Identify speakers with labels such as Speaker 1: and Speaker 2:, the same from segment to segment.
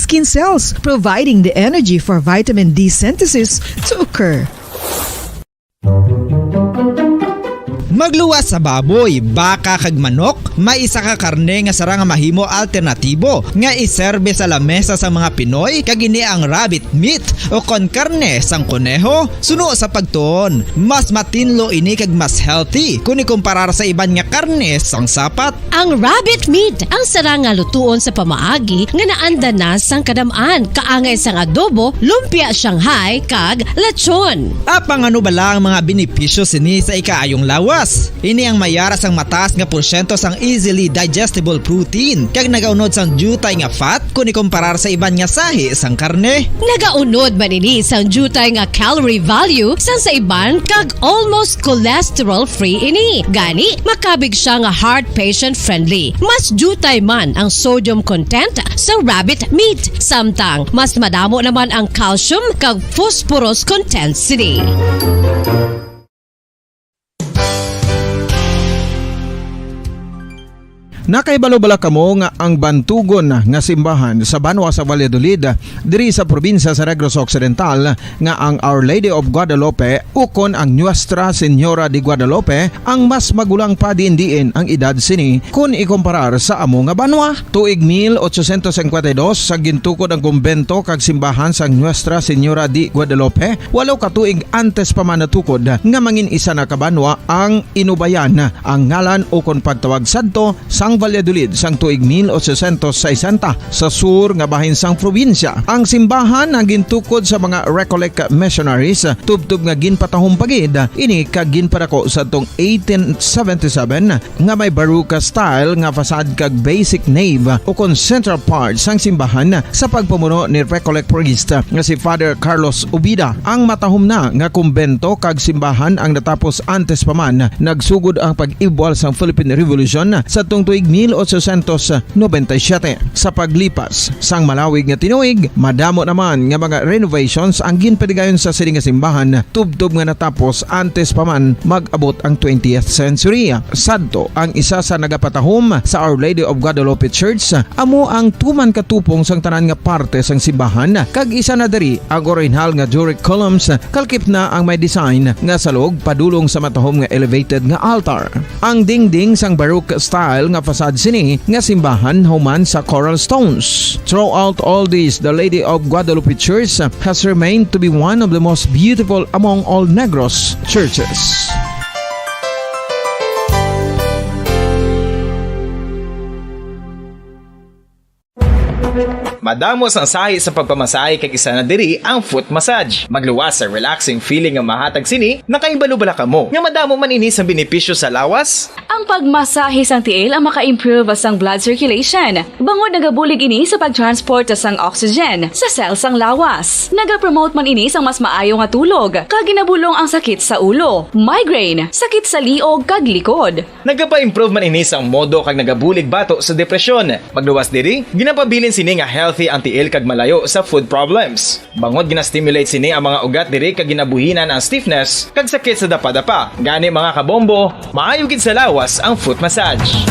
Speaker 1: skin cells, providing the energy for vitamin D synthesis to occur.
Speaker 2: Magluwas sa baboy, baka kag manok, may isa ka karne nga sara nga mahimo alternatibo nga iserbe sa lamesa sa mga Pinoy kag ini ang rabbit meat o kon karne sang koneho. Suno sa pagtuon, mas matinlo ini kag mas healthy kung ikumparar sa iban nga karne sang sapat.
Speaker 3: Ang rabbit meat ang sara nga lutuon sa pamaagi nga naanda na sang kadamaan, kaangay sang adobo, lumpia Shanghai kag lechon.
Speaker 2: Apang ano bala ang mga benepisyo sini sa ikaayong lawas? Ini ang mayaras ang mataas nga porsyento sang easily digestible protein kag nagaunod sang jutay nga fat kung ikumparar sa iban nga sahi sang karne.
Speaker 3: Nagaunod man ini sang jutay nga calorie value sang sa iban kag almost cholesterol free ini. Gani makabig siya nga heart patient friendly. Mas jutay man ang sodium content sa rabbit meat, samtang mas madamo naman ang calcium kag phosphorus content sini.
Speaker 4: Nakaibalo-bala kamo nga ang bantugon nga simbahan sa Banwa sa Valladolid diri sa probinsya sa Negros Occidental nga ang Our Lady of Guadalupe ukon ang Nuestra Señora de Guadalupe ang mas magulang pa diin ang edad sini kung ikumparar sa amo nga banwa. Tuig 1852 sa gintukod ang kumbento kag simbahan sang Nuestra Señora de Guadalupe, walo ka tuig antes pa man natukod nga mangin isa na kabanwa ang inubayan ang ngalan ukon pagtawag sadto sang Valladolid sang tuig 1860 sa sur nga bahin sang probinsya. Ang simbahan ang gintukod sa mga Recollect missionaries tubtub nga ginpatahong pagid ini kag ginpadako sa tong 1877 nga may baroque style nga fasad kag basic nave o kon central part sang simbahan sa pagpamuno ni Recollect priest nga si Father Carlos Ubida. Ang matahom na nga kumbento kag simbahan ang natapos antes pa man nagsugod ang pag-ibwal sang Philippine Revolution sa tong tuig 1897. Sa paglipas sang malawig nga tinuig, madamo naman nga mga renovations ang ginpadigayon sa sining nga simbahan tubtob nga natapos antes pa man mag-abot ang 20th century. Sadto ang isa sa nagapatahom sa Our Lady of Guadalupe Church, amo ang tuman katupong sang tanan nga parte sang simbahan kag isa na diri ang original nga Doric columns kalkip na ang may design nga salog padulong sa matahom nga elevated nga altar. Ang dingding sang baroque style nga fasad sini nga simbahan human sa coral stones. Throughout all this, the Lady of Guadalupe Church has remained to be one of the most beautiful among all Negros churches.
Speaker 5: Madamos ang sahi sa pagpamasahe kag isa na diri ang foot massage. Magluwas sa relaxing feeling nga mahatag sini, nakaibalo-bala ka mo. Nga madamo man ini sa benepisyo sa lawas.
Speaker 6: Ang pagmasahe sang tiil ang maka-improve sang blood circulation. Bangod nagabulig ini sa pagtransport sang oxygen sa cells sang lawas. Nagapromote man ini sang mas maayo nga tulog, kag ginabulong ang sakit sa ulo, migraine, sakit sa liog kag likod.
Speaker 5: Nagapa-improve man ini sang modo kag nagabulig bato sa depresyon. Magluwas diri, ginapabilin sini nga healthy ang tiil kag malayo sa food problems. Bangod gina-stimulate sini ang mga ugat diri kag ginabuhinan ang stiffness kag sakit sa dapa-dapa. Gani mga kabombo, maayo gid sa lawas ang foot massage.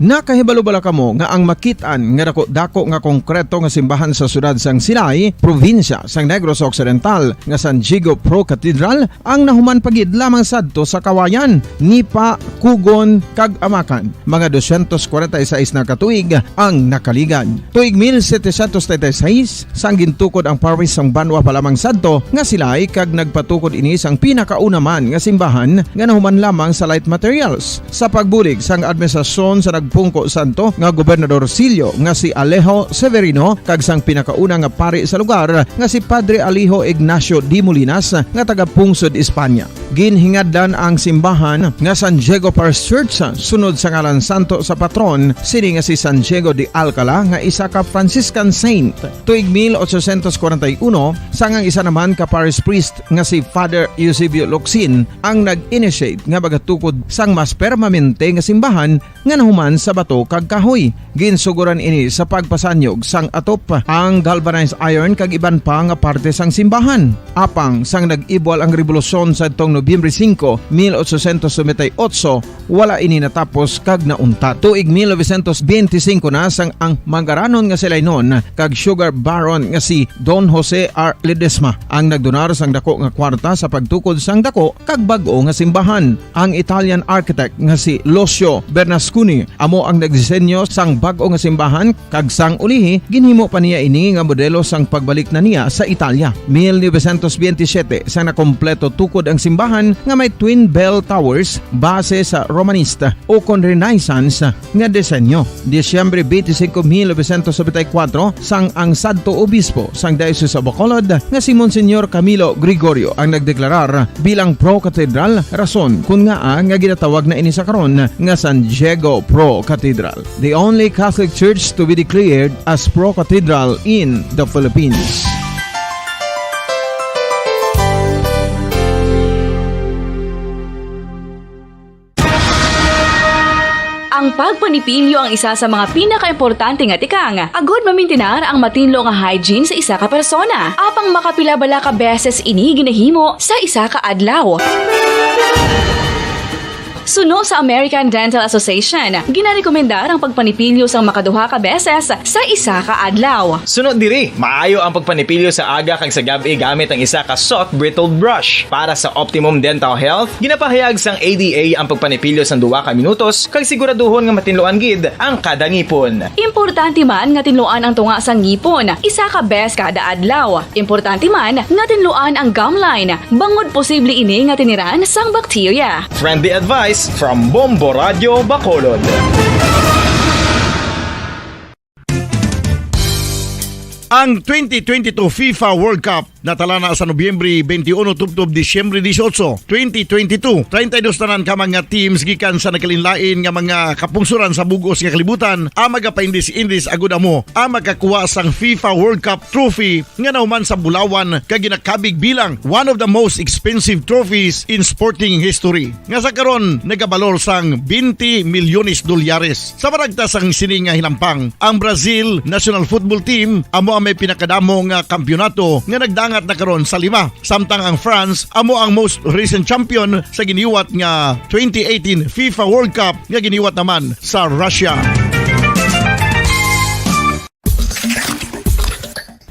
Speaker 4: Nakahibalo-bala kamo nga ang makitaan nga dako nga konkreto nga simbahan sa sudad sang Sinay, probinsya sang Negros Occidental nga San Diego Pro Cathedral ang nahuman pagid lamang sadto sa Kawayan, Nipa, Kugon kag Amakan. Mga 246 na katuig ang nakaligan. Tuig 1736 sang gintukod ang parish sang Banwa pa lamang sadto nga silay kag nagpatukod ini sang pinakauna man nga simbahan nga nahuman lamang sa light materials. Sa pagbulig sang administrasyon sa Pungko Santo nga Gobernador Silio nga si Alejo Severino kag sang pinakauna nga pari sa lugar nga si Padre Alijo Ignacio de Molinas nga taga Pungsod, Espanya. Ginhingaddan ang simbahan nga San Diego Parish Church sunod sa ngalan santo sa patron sini nga si San Diego de Alcala nga isa ka Franciscan saint. Tuig 1841 sang ang isa naman ka parish priest nga si Father Eusebio Locsin ang nag-initiate nga bagatukod sang mas permanente nga simbahan nga nahuman sa bato kag kahoy. Ginsuguran ini sa pagpasanyog sang atop ang galvanized iron kag iban pa nga parte sang simbahan. Apang sang nag-ibwal ang revolusyon sa itong Nobyembre 5, 1898 wala ini natapos kag nauntat. Tuig 1925 na sang ang mangaranon nga sila'y noon kag sugar baron nga si Don Jose R. Ledesma ang nagdonar sang dako nga kwarta sa pagtukod sang dako kag bag-o nga simbahan. Ang Italian architect nga si Lucio Bernasconi amo ang nagdisenyo sang bag-o nga simbahan kag sang ulihi ginhimo pa niya ini nga modelo sang pagbalik na niya sa Italia. 1927 sang nakompleto tukod ang simbahan nga may twin bell towers base sa Romanista o kon Renaissance nga disenyo. Disyembre 25, 1974 sang ang sadto obispo sang Diocese of Bacolod nga si Monsignor Camilo Gregorio ang nagdeklarar bilang pro-cathedral, rason kung nga ginatawag na ini sa karon nga San Diego Pro-Cathedral, the only Catholic Church to be declared as pro-cathedral in the Philippines.
Speaker 6: Ang pagpanipilyo ang isa sa mga pinaka-importante nga tikang. Agod mamintinar ang matinlo nga hygiene sa isa ka persona. Apang makapila-bala ka beses ini ginahimo sa isa ka adlaw. Suno sa American Dental Association, ginarekomendar ang pagpanipilyo sang makaduha ka beses sa isa ka adlaw.
Speaker 5: Sunod diri, maayo ang pagpanipilyo sa aga kag sa gabi gamit ang isa ka soft brittle brush. Para sa optimum dental health, ginapahayag sang ADA ang pagpanipilyo sang 2 ka minutos kag siguraduhon nga matinloan gid ang kada ngipon.
Speaker 6: Importante man nga tinluan ang tunga sang ngipon, isa ka bes kada adlaw. Importante man nga tinluan ang gum line, bangod posible ini nga tiniran sang bakterya.
Speaker 5: Friendly advice from Bombo Radio Bacolod.
Speaker 7: Ang 2022 FIFA World Cup natala na sa Nobyembre 21 tubtob Disyembre 18, 2022. 32 tanan ka mga teams gikan sa nakalinlain nga mga kapungsuran sa bugos nga kalibutan ang magapaindis-indis agud amo ang makakuha sang FIFA World Cup trophy nga nauman sa Bulawan kag ginakabig bilang one of the most expensive trophies in sporting history. Nga sa karon nagabalor sang 20 milyones dolyares. Sa baragta sang sini nga hinampang, ang Brazil National Football Team amo may pinakadamo nga kampyonato nga nagdangat na karon sa 5. Samtang ang France amo ang most recent champion sa giniwat nga 2018 FIFA World Cup nga giniwat naman sa Russia.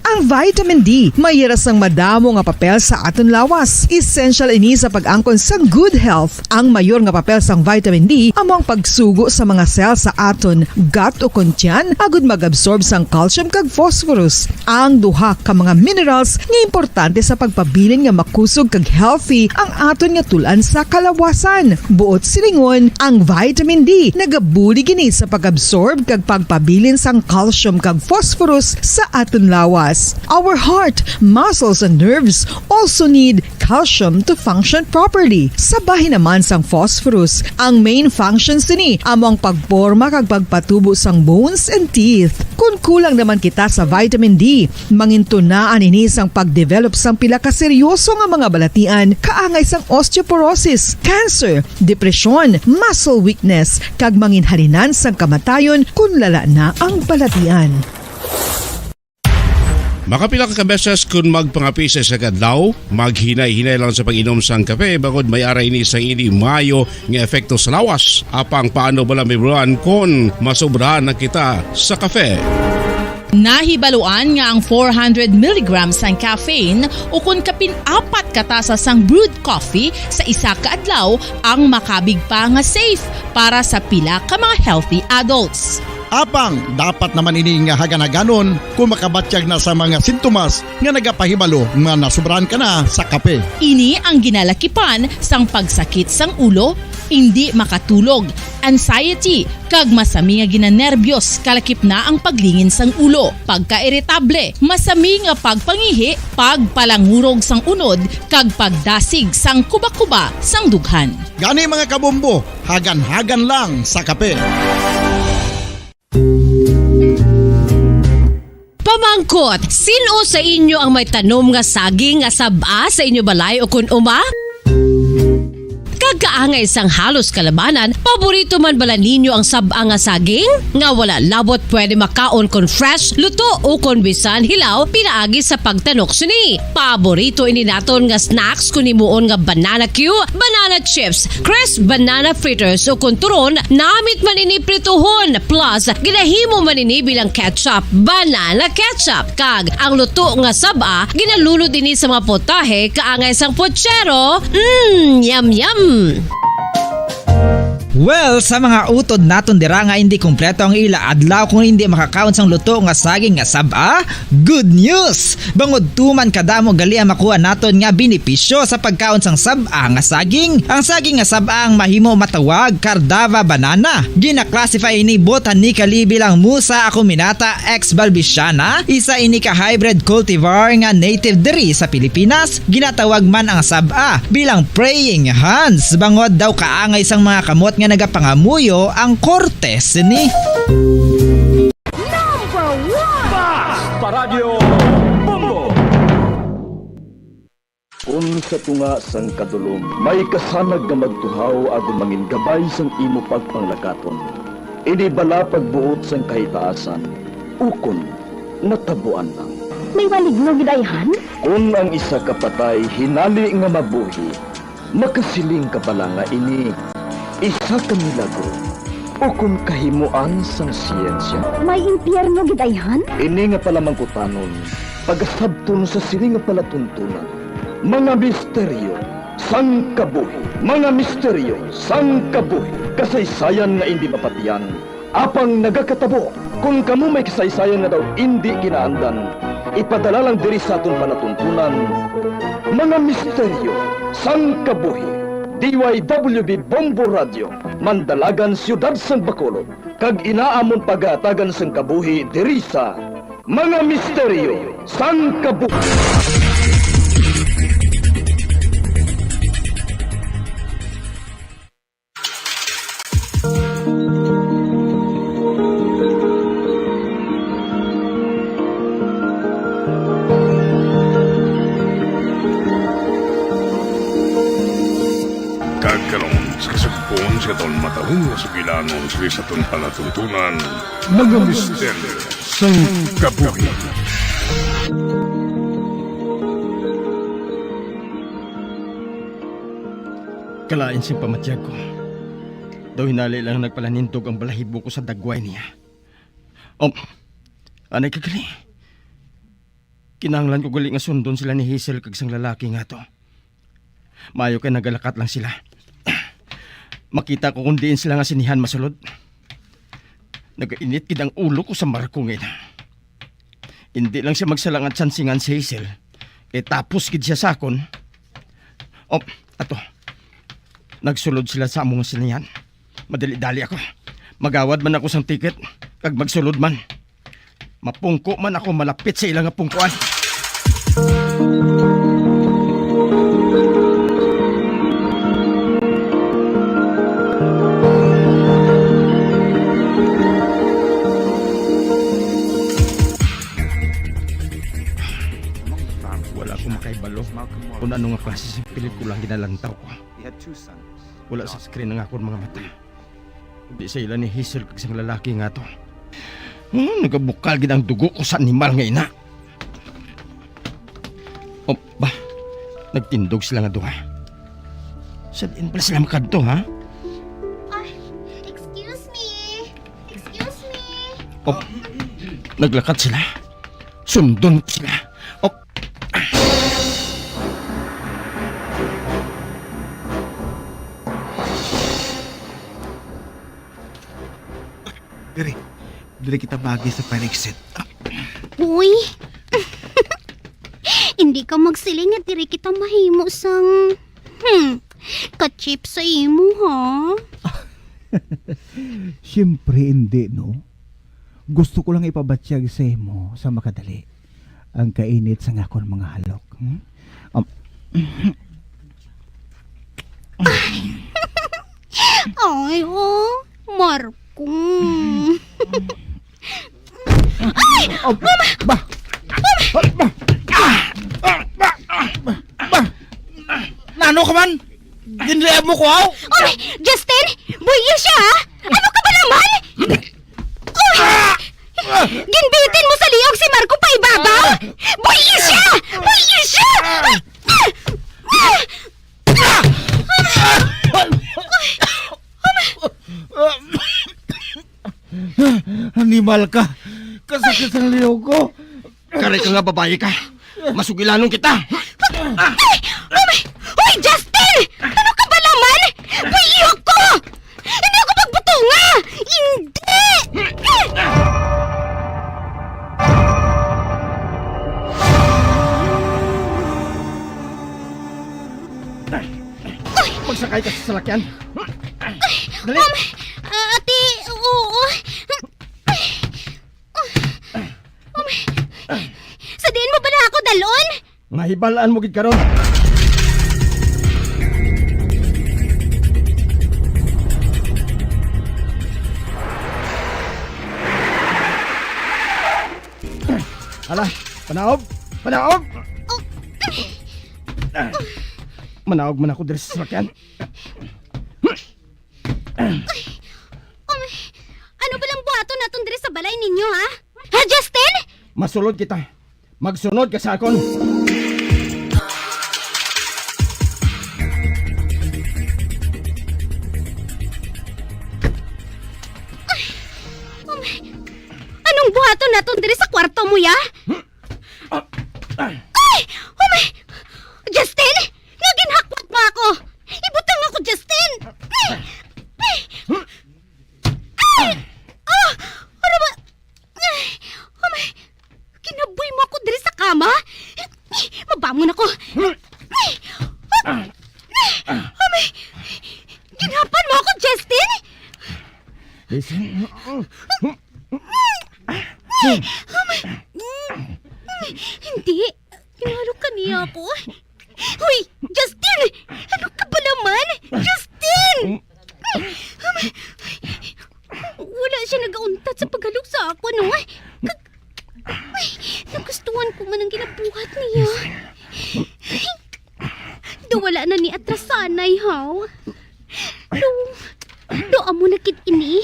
Speaker 1: Ang vitamin D mayira sang madamo nga papel sa aton lawas. Essential ini sa pag-angkon sang good health. Ang mayor nga papel sang vitamin D amo ang pagsugo sa mga cell sa aton gut o kuntyan agud mag-absorb sang calcium kag phosphorus. Ang duha ka mga minerals nga importante sa pagpabilin nga makusog kag healthy ang aton nga tulan sa kalawasan. Buot silingon, ang vitamin D nagabuli gini sa pag-absorb kag pagpabilin sang calcium kag phosphorus sa aton lawas. Our heart, muscles, and nerves also need calcium to function properly. Sabahin naman sang phosphorus, ang main functions ni amo ang pagporma kag pagpatubo sang bones and teeth. Kung kulang naman kita sa vitamin D, mangintunaan ini sang pagdevelop sang pila ka seryoso nga mga balatian kaangay sang osteoporosis, cancer, depresyon, muscle weakness, kag manginhalinan sang kamatayon kung lala na ang balatian.
Speaker 8: Makapila ka beses kung magpangapisa sa kadlaw, maghinay-hinay lang sa pag-inom sang kape bagod may aray ni sang ini mayo nga efekto sa lawas. Apang paano bala may buwan kung masobrahan na kita sa kape?
Speaker 9: Nahibaluan nga ang 400 mg sang caffeine o kung kapin-4 katasa sang brewed coffee sa isa ka adlaw ang makabig pa nga safe para sa pila ka mga healthy adults.
Speaker 7: Apang dapat naman ini nga haganaganon kung makabatyag na sa mga sintomas nga nagapahibalo nga nasubrahan ka na sa kape.
Speaker 9: Ini ang ginalakipan sang pagsakit sang ulo, hindi makatulog, anxiety, kag masami nga ginanerbiyos kalakip na ang paglingin sang ulo, pagka-irritable, masami nga pagpangihi, pagpalangurog sang unod, kag pagdasig sang kuba-kuba sang dughan.
Speaker 7: Gani mga kabombo, hagan-hagan lang sa kape.
Speaker 3: Pamangkot, sino sa inyo ang may tanom nga saging nga saba sa inyo balay o kun uma? kag kaangay sang halos kalabanan, paborito man bala ninyo ang sab-a nga saging? Nga wala labot pwede makaon kon fresh, luto o kon bisan hilaw pinaagi sa pagtanok sini. Paborito ini naton nga snacks kun himuon nga banana Q, banana chips, crisp banana fritters o kun turon, namit man ini prituhon plus ginahimo man ini bilang ketchup, banana ketchup. Kag ang luto nga sab-a ginalulod ini sa mga potahe kaangay sang pochero. Yum yum.
Speaker 2: Well, sa mga utod naton dira nga hindi kumpleto ang ila adlaw kung hindi makakaon sang luto nga saging nga sab-a, good news! Bangod tuman kadamo gali ang makuha naton nga benepisyo sa pagkaon sang sab-a nga saging. Ang saging nga sab-a ang mahimo matawag Cardava banana. Gina-classify ini botanically bilang Musa acuminata ex balbisiana, isa ini ka hybrid cultivar nga native diri sa Pilipinas. Ginatawag man ang sab-a bilang praying hands. Bangod daw kaangay sang mga kamot nga nagapangamuyo ang kortes ni.
Speaker 10: Kung sa tunga sang kadulom, may kasanag nga magtuhaw agud mangin gabay sang imo pagpanglakaton. Ini bala pagbuot sang kahitaasan, ukon natabuan lang.
Speaker 11: May waligno gidayhan?
Speaker 10: Kung ang isa ka patay hinali nga mabuhi, makasiling ka bala nga ini isa ka milagro o kung kahimuan sang siyensya.
Speaker 11: May impyerno gidayhan?
Speaker 10: Ini nga pala mangkutanon, pagasabton sa sini nga palatuntunan. Mga misteryo sang kabuhi. Mga misteryo sang kabuhi. Kasaysayan nga hindi mapatiyan. Apang nagakatabo, kung kamo may kasaysayan nga daw hindi kinaandan, ipadala lang diri sa atong palatuntunan. Mga misteryo sang kabuhi. DYWB Bombo Radio, Mandalagan, Siyudad San Bacolod. Kag inaamon pagatagan sang kabuhi diri sa Mga Misteryo sang Kabuhi.
Speaker 12: Kagkaroon sa kasagpon sa taon matahong na sugilanon sa itong palatuntunan, mga misteryo sang kabuhi.
Speaker 4: Kalain siyang pamatyag ko. Daw hinali lang nagpalanintog ang balahibo ko sa dagway niya. Anay kagali. Kinahanglan ko gali nga sundon sila ni Hazel kag sang lalaki nga to. Mayo kay nagalakat lang sila. Makita ko kung diin sila nga sinihan masulod. Nagainit kid ang ulo ko sa marko ngayon. Hindi lang siya magsalang at sansingan si Hazel. Tapos kid siya sakon. Ato. Nagsulod sila sa among sinihan. Madali-dali ako. Magawad man ako sang tiket. Kag magsulod man. Mapungko man ako malapit sa ilang pungkuan. Kung ano nga klase sa pelikulang ginalantaw ko. Wala sa screen ng akong mga mata. Hindi sa ilan ni Hazel kag isang lalaki nga to. Nagabukal gid ang dugo ko sa animal nga ina. Nagtindog sila nga duha. Saan pala sila makadto, ha?
Speaker 11: Excuse me. Excuse me.
Speaker 4: Naglakat sila. Sundon sila. Dili kita bagi sa fire exit.
Speaker 11: Uy. Hindi ka magsiling at diri kita mahimo sang ka-chip sa imo, ha?
Speaker 13: Siyempre hindi, no? Gusto ko lang ipabatsyag sa imo sa makadali ang kainit sa ngakon mga halok.
Speaker 11: Ay, Marco. Ay! Mama!
Speaker 4: Nano ka man? Ginri
Speaker 14: Ayaw mo ko, aw!
Speaker 11: Oy, Justin! Buya siya, ha? Ano ka ba naman? Oy! Ginbitin mo sa liyog si Marco pa ibabaw? Buya siya! Buya siya!
Speaker 14: Animal ka. Kasakit ang liyog ko.
Speaker 10: Kare ka nga babae ka. Masugilanon kita.
Speaker 11: Hoy, Justin! Ano ka ba naman? Buya ko! Hindi ako magbutunga! Hindi!
Speaker 14: Magsakay ka sa salakyan. Dali.
Speaker 11: Ate, oo. Sadiin mo ba na ako dalon?
Speaker 14: Mahibalaan mo gid karon. Hala, panaog! Panaog! Manaog man ako diri sa sasakyan.
Speaker 11: Ano ba lang buhato natong diri sa balay ninyo, ha? Ha, Justin?
Speaker 14: Masulod kita. Magsunod ka sa akon.
Speaker 11: Anong buhato natong diri sa kwarto mo, ya? Ay! Oh my! Justin! Nga ginhakwat mo ako! Ibutang ako, Justin! Ano ba? Oh my! Kinaboy mo ako diri sa kama? Mabangon ako! Oh my! Ginapan mo ako, Justin?
Speaker 14: Listen.
Speaker 11: Hindi. Kinalo ka niya ako. Hoy, Justin! Ano ka ba naman? Justin! Wala siya nag-auntat sa paghalok sa ako, no? Nagustuhan ko man ang ginabuhat niya. Wala na ni atrasanay, haw. Doa mo nakit ini.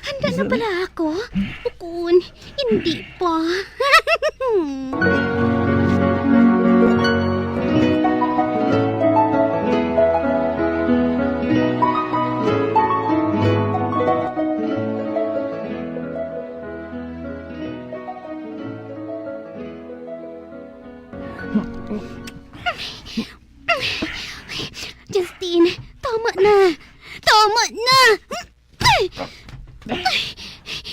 Speaker 11: Handa na pala ako? Ukon, hindi pa. Justin, tama na. Tama na.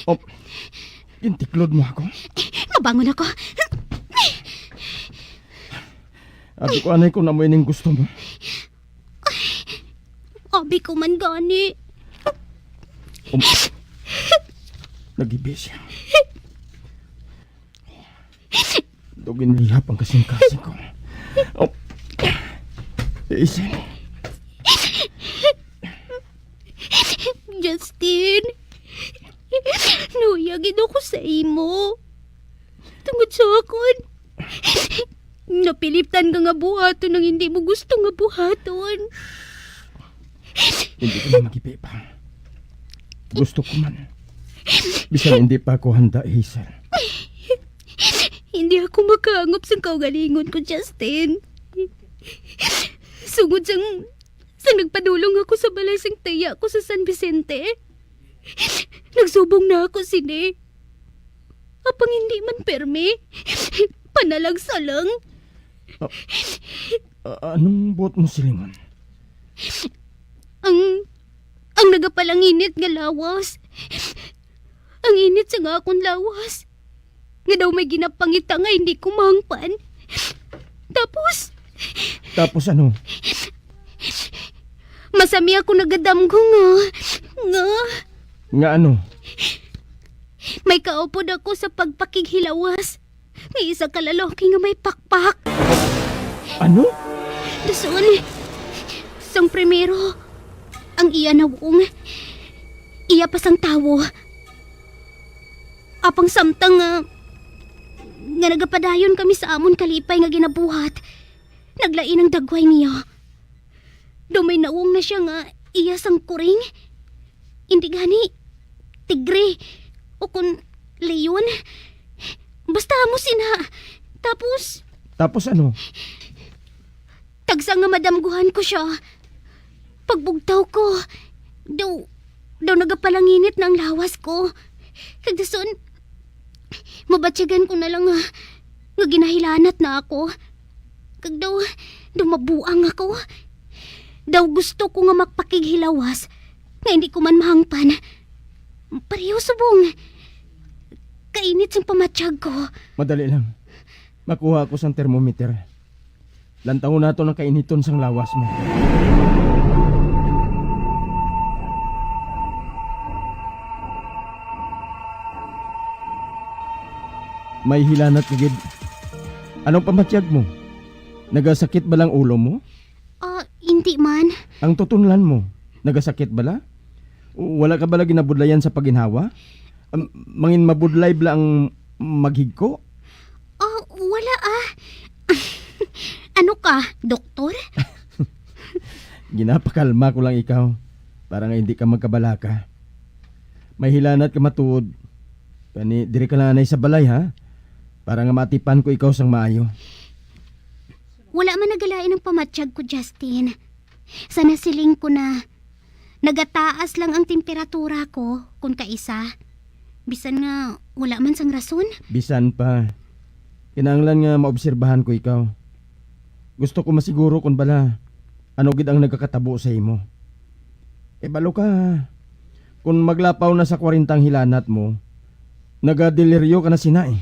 Speaker 14: Oh, intiklod mo ako.
Speaker 11: Mabangon ako.
Speaker 14: Abi ko anay ko na mo ining gusto mo.
Speaker 11: Abi ko man gani.
Speaker 14: Nag-ibi siya. Dugin nilap ang kasing-kasing ko. Oh, isin.
Speaker 11: Justin, nuyagin ako sa imo. Tungod sa akon. Napiliptan ka nga buhaton nang hindi mo gusto nga buhaton.
Speaker 14: Hindi ko na mag-ibi pa. Gusto ko man. Bisan hindi pa ako handa, Hazel.
Speaker 11: Hindi ako makaangop sa kaugalingon ko, Justin. Sugod sang nagpadulong ako sa balay sang taya ko sa San Vicente. Nagsubong na ako sini. Apang hindi man permi. Panalag sa lang.
Speaker 14: Anong buot mo silingan?
Speaker 11: Ang nagapalang init nga lawas. Ang init sa nga akong lawas. Nga daw may ginapangita nga hindi ko mangpan. Tapos
Speaker 14: ano?
Speaker 11: Masami ako nagadamgo nga.
Speaker 14: Nga ano?
Speaker 11: May kaupod ako sa pagpakighilawas. May isa kalalaki nga may pakpak.
Speaker 14: Ano?
Speaker 11: Dason, sang primero, ang iya nawong, iya pa sang tawo. Apang samtang nga nagapadayon kami sa amon kalipay nga ginabuhat. Naglain ang dagway niya. Dumay naong na siya nga iya sang kuring. Hindi gani tigre o kun leon. Basta mo sina. Tapos
Speaker 14: ano?
Speaker 11: tagsa nga madamguhan ko siya. Pagbugtaw ko, daw nagapalanginit na ang lawas ko. Kagdason, mabatsyagan ko na lang nga ginahilanat na ako. Daw mabuang ako. Daw gusto ko nga magpakighilawas nga hindi ko man mahangpan. Pareho subong. Kainit sang pamatsyag ko.
Speaker 14: Madali lang. Makuha ko sang thermometer. Lantaw na to ng kainiton sang lawas mo. May hilanat kagid. Anong pamatsyag mo? Nagasakit ba lang ulo mo?
Speaker 11: Hindi man.
Speaker 14: Ang tutunlan mo, nagasakit bala? Wala ka bala ginabudlayan sa paginhawa? Mangin mabudlay bala ang maghigko?
Speaker 11: Wala Ano ka, doktor?
Speaker 14: Ginapakalma ko lang ikaw para nga hindi ka magkabalaka. May hilanat ka matuod. Kani diri ka lanay sa balay ha? Para nga matipan ko ikaw sang maayo.
Speaker 11: Wala man nagalain ang pamatsyag ko, Justin. Sana siling ko na nagataas lang ang temperatura ko kung kaisa. Bisan nga wala man sang rason.
Speaker 14: Bisan pa. Kinahanglan nga maobserbahan ko ikaw. Gusto ko masiguro kung bala ano gid ang nagkakatabo sa imo. Balo ka. Kung maglapaw na sa 40 hilanat mo, nagadeliryo ka na sina eh.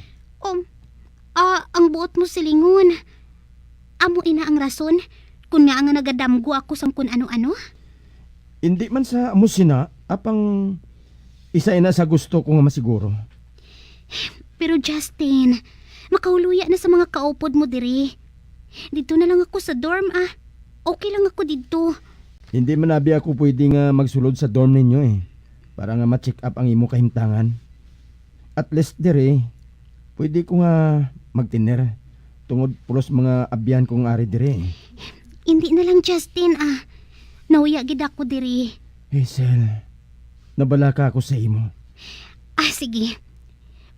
Speaker 11: Ang buot mo silingon. Amo ina ang rason kung nga nagadamgo ako sang kun ano-ano?
Speaker 14: Hindi man sa amo sina, apang isa ina sa gusto ko nga masiguro.
Speaker 11: Pero Justin, makauluya na sa mga kaupod mo diri. Dito na lang ako sa dorm Okay lang ako dito.
Speaker 14: Hindi man abi ako pwede nga magsulod sa dorm ninyo eh. Para nga ma-check up ang imo kahimtangan. At least dire, pwede ko nga magtiner. Tungod pulos mga abyan kong ari dire.
Speaker 11: Hindi na lang Justin Nauya gid ako diri.
Speaker 14: Hazel, nabalaka ako sa imo.
Speaker 11: Sige.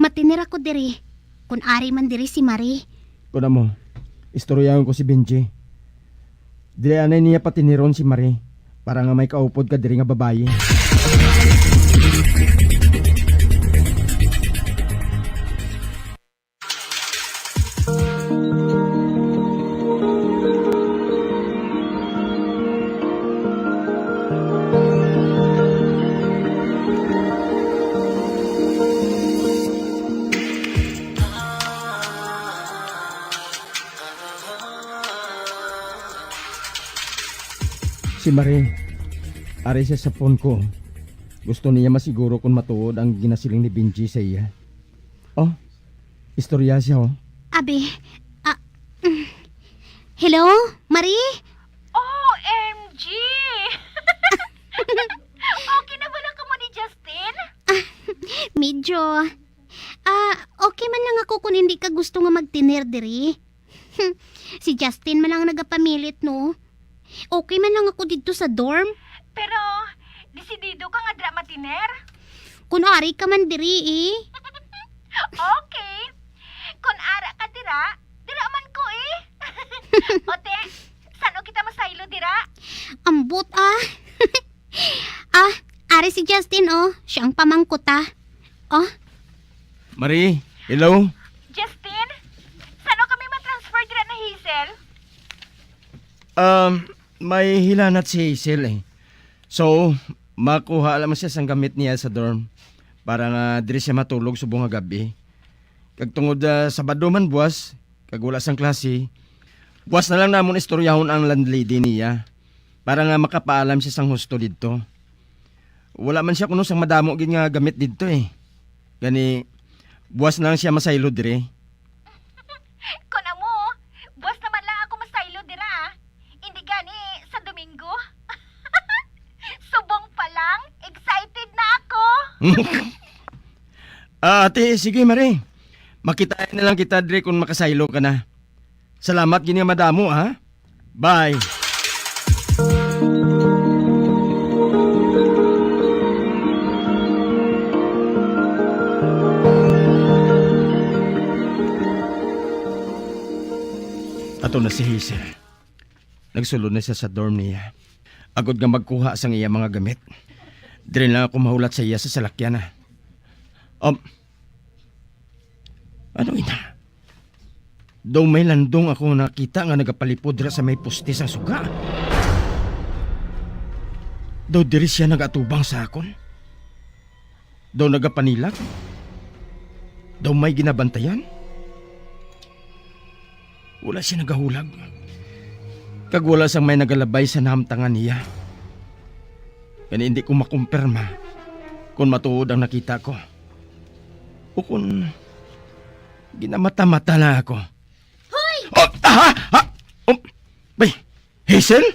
Speaker 11: Matinir ako diri. Kung ari man diri si Marie.
Speaker 14: Kuna mo, istoryahan ko si Benji. Dili anay niya patiniron si Marie. Para nga may kaupod ka diri nga babayi. Si Marie, ari siya sa phone ko. Gusto niya masiguro kung matuod ang ginasiling ni Benji sa iya. Istorya siya
Speaker 11: Abi, hello, Marie?
Speaker 15: OMG! Okay na ba lang ka mo ni Justin?
Speaker 11: Medyo. Okay man lang ako kung hindi ka gusto nga magtiner diri. Si Justin man lang nagapamilit, no? Okay man lang ako dito sa dorm.
Speaker 15: Pero, desidido ka nga dra matiner?
Speaker 11: Kunwari ka man diri
Speaker 15: Okay. Kung ara ka dira man ko Ote, saan kita masaylo dira?
Speaker 11: Ambot ari si Justin siya ang pamangkot
Speaker 14: Marie, hello?
Speaker 15: Justin, saan kami matransfer dira na Hazel?
Speaker 14: May hilanat si Hazel eh. So, makuha alam siya sang gamit niya sa dorm. Para nga diri siya matulog subong nga gabi. Kag tungod Sabado man buwas, kag wala sang klase, buwas na lang namon istoryahon ang landlady niya. Para nga makapaalam siya sang husto didto. Wala man siya kuno sang madamo gid nga gamit didto eh. Gani, buwas na lang siya masaylo dire.
Speaker 15: Kuna mo, buwas naman lang ako masaylo dira Hindi gani sa Domingo. Subong pa lang, excited na ako.
Speaker 14: Ate, sige Marie. Makitain na lang kita dire kung makasaylo ka na. Salamat gini nga madamo ha. Bye. Ato na si Hazel. Nagsulod na siya sa dorm niya. Agod nga magkuha sa iya mga gamit. Dire lang ako mahulat sa iya sa salakyan na. Ano ina? Daw may landong ako nakita nga nagapalipod dira sa may puste sa suga. Daw diri siya nagatubang sa akon. Daw nagapanilag. Daw may ginabantayan. Wala siya nagahulag. Kag wala sang may nagalabay sa nahamtangan niya. Kaya hindi ko makumpirma kung matuod ang nakita ko. O kung ginamata-mata na ako.
Speaker 11: Hoy!
Speaker 14: Bay, Hazel?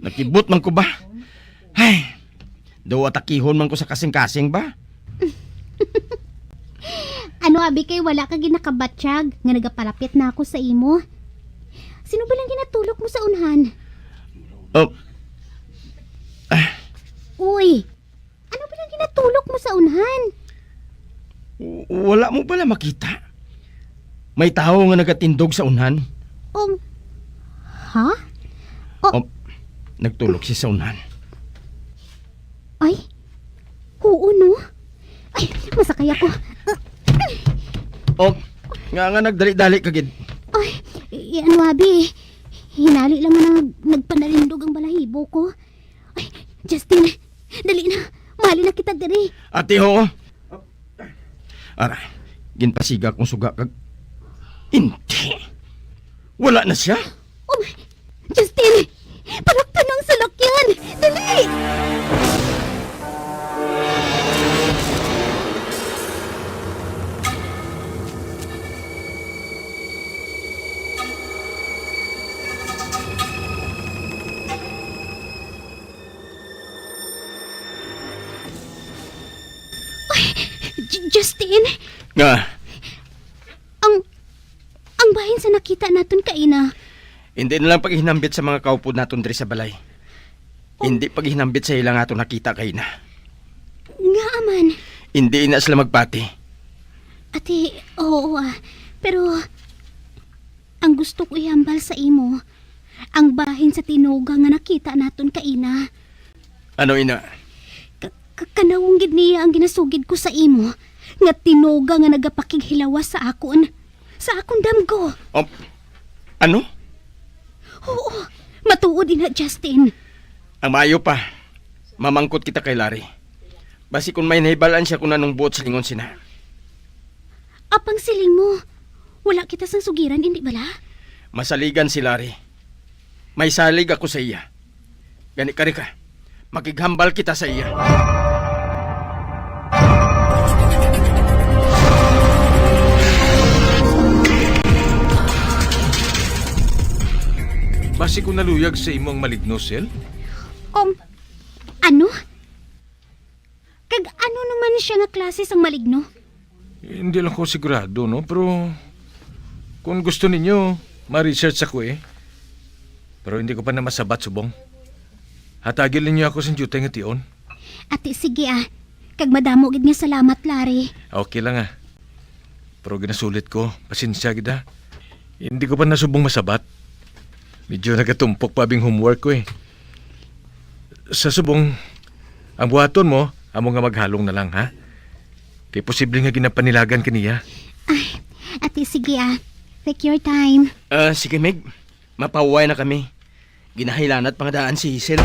Speaker 14: Nakibot man ko ba? Ay, daw atakihon man ko sa kasing-kasing ba?
Speaker 11: Ano abi kay wala ka ginakabatsyag nga nagapalapit na ako sa imo? Sino ba lang ginatulok mo sa unhan? Uy, ano ba lang ginatulok mo sa unhan?
Speaker 14: Wala mo pala makita? May tao nga nagatindog sa unhan?
Speaker 11: Ha?
Speaker 14: Nagtulog siya sa unhan.
Speaker 11: Ay, oo no? Ay, masakay ako.
Speaker 14: Nga nagdali-dali kagid.
Speaker 11: Ay, ano abi, hinali lang man nagpanalindog ang balahibo ko. Ay, Justin, dali na, mahali na kita diri.
Speaker 14: Ate ho. Ara, ginpasiga kong suga kag... Hindi. Wala na siya?
Speaker 11: Justin, palakpan ang salakyan. Dali! Justin?
Speaker 14: Nga?
Speaker 11: Ang bahin sa nakita naton kaina.
Speaker 14: Hindi na lang paghinambit sa mga kaupo naton diri sa balay. Hindi paghinambit sa ilang ato nakita kay na.
Speaker 11: Nga aman.
Speaker 14: Hindi na sila magpati.
Speaker 11: Ate, oo pero ang gusto ko ihambal sa imo, ang bahin sa tinuga nga nakita naton kaina.
Speaker 14: Ano ina?
Speaker 11: Kanawong gid niya ang ginasugid ko sa imo, nga tinuga nga nagapakighilawas sa akon damgo.
Speaker 14: Ano?
Speaker 11: Oo, matuod ina Justin.
Speaker 14: Ang maayo pa, mamangkot kita kay Larry. Basi kung may nahibalaan siya kung anong buot silingon sina.
Speaker 11: Apang siling mo, wala kita sang sugiran, hindi bala?
Speaker 14: Masaligan si Larry. May salig ako sa iya. Gani ka, makighambal kita sa iya.
Speaker 16: Basi ko naluyag sa imong maligno, Sel?
Speaker 11: Ano? Kag ano naman siya nga klase sang maligno?
Speaker 16: Hindi lang ko sigurado, no? Pero kung gusto ninyo, ma-research ako eh. Pero hindi ko pa na masabat, subong. Hatagil ninyo ako sa jutay nga tion.
Speaker 11: Ate, sige Kag madamo gid nga salamat, Larry.
Speaker 16: Okay lang Pero ginasulit ko, pasensya gid Hindi ko pa nasubong masabat. Medyo nagatumpok pa abing homework ko eh. Sa subong, ang buhaton mo, amo nga maghalong na lang, ha? Di posible nga ginapanilagan kaniya.
Speaker 11: Ay, ate, sige Take your time.
Speaker 14: Sige, Meg. Mapauway na kami. Ginahilanat pangadaan si Hazel.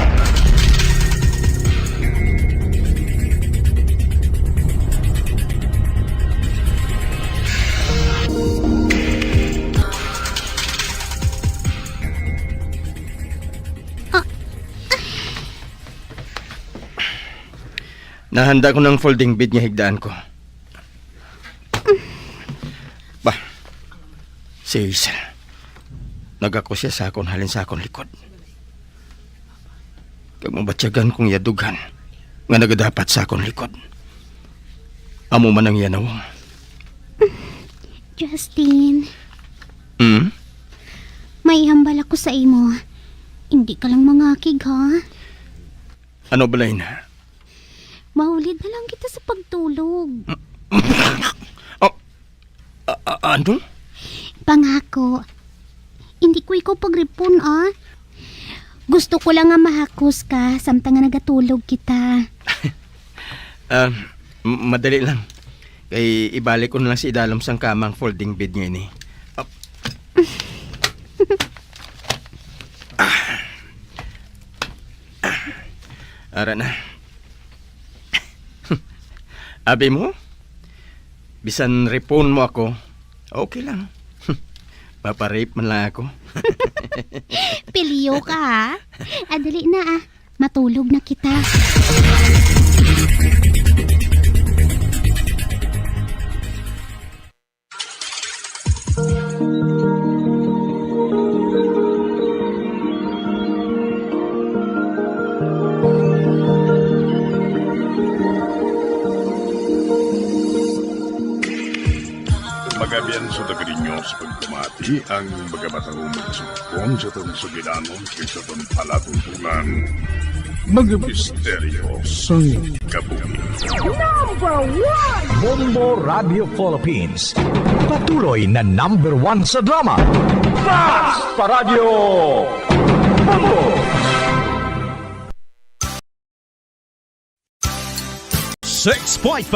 Speaker 14: Nahanda ko ng folding bed nga higdaan ko. Si Hazel. Nagako siya sa akon halin sa akon likod. Kag mabatyagan kong yadughan nga nagadapat sa akon likod. Amo man ang yanawang.
Speaker 11: Justin.
Speaker 15: May hambal ako sa imo. Hindi ka lang mangakig, ha?
Speaker 14: Ano balay na?
Speaker 15: Maulid na lang kita sa pagtulog.
Speaker 14: Ano?
Speaker 11: pangako. Hindi ko ikaw pagripon, ah. Gusto ko lang nga mahakos ka samtang nga nagatulog kita.
Speaker 14: Madali lang. Kay ibalik ko na lang si Idalom sang kamang folding bed niya ini. Ara na. Abi mo? Bisan ripon mo ako, okay lang. Paparape man lang ako.
Speaker 11: Piliyo ka, ha? Adali na, ah. Matulog na kita.
Speaker 12: Magabian sa dagarinyo sa pagkumati ang magabatang umagsukon sa itong sugilanon sa itong palatuntunan. Mga misteryo sa kabuhi.
Speaker 17: Number 1! Bombo Radio Philippines. Patuloy na number 1 sa drama. Fast Paradio Bombo! 6.5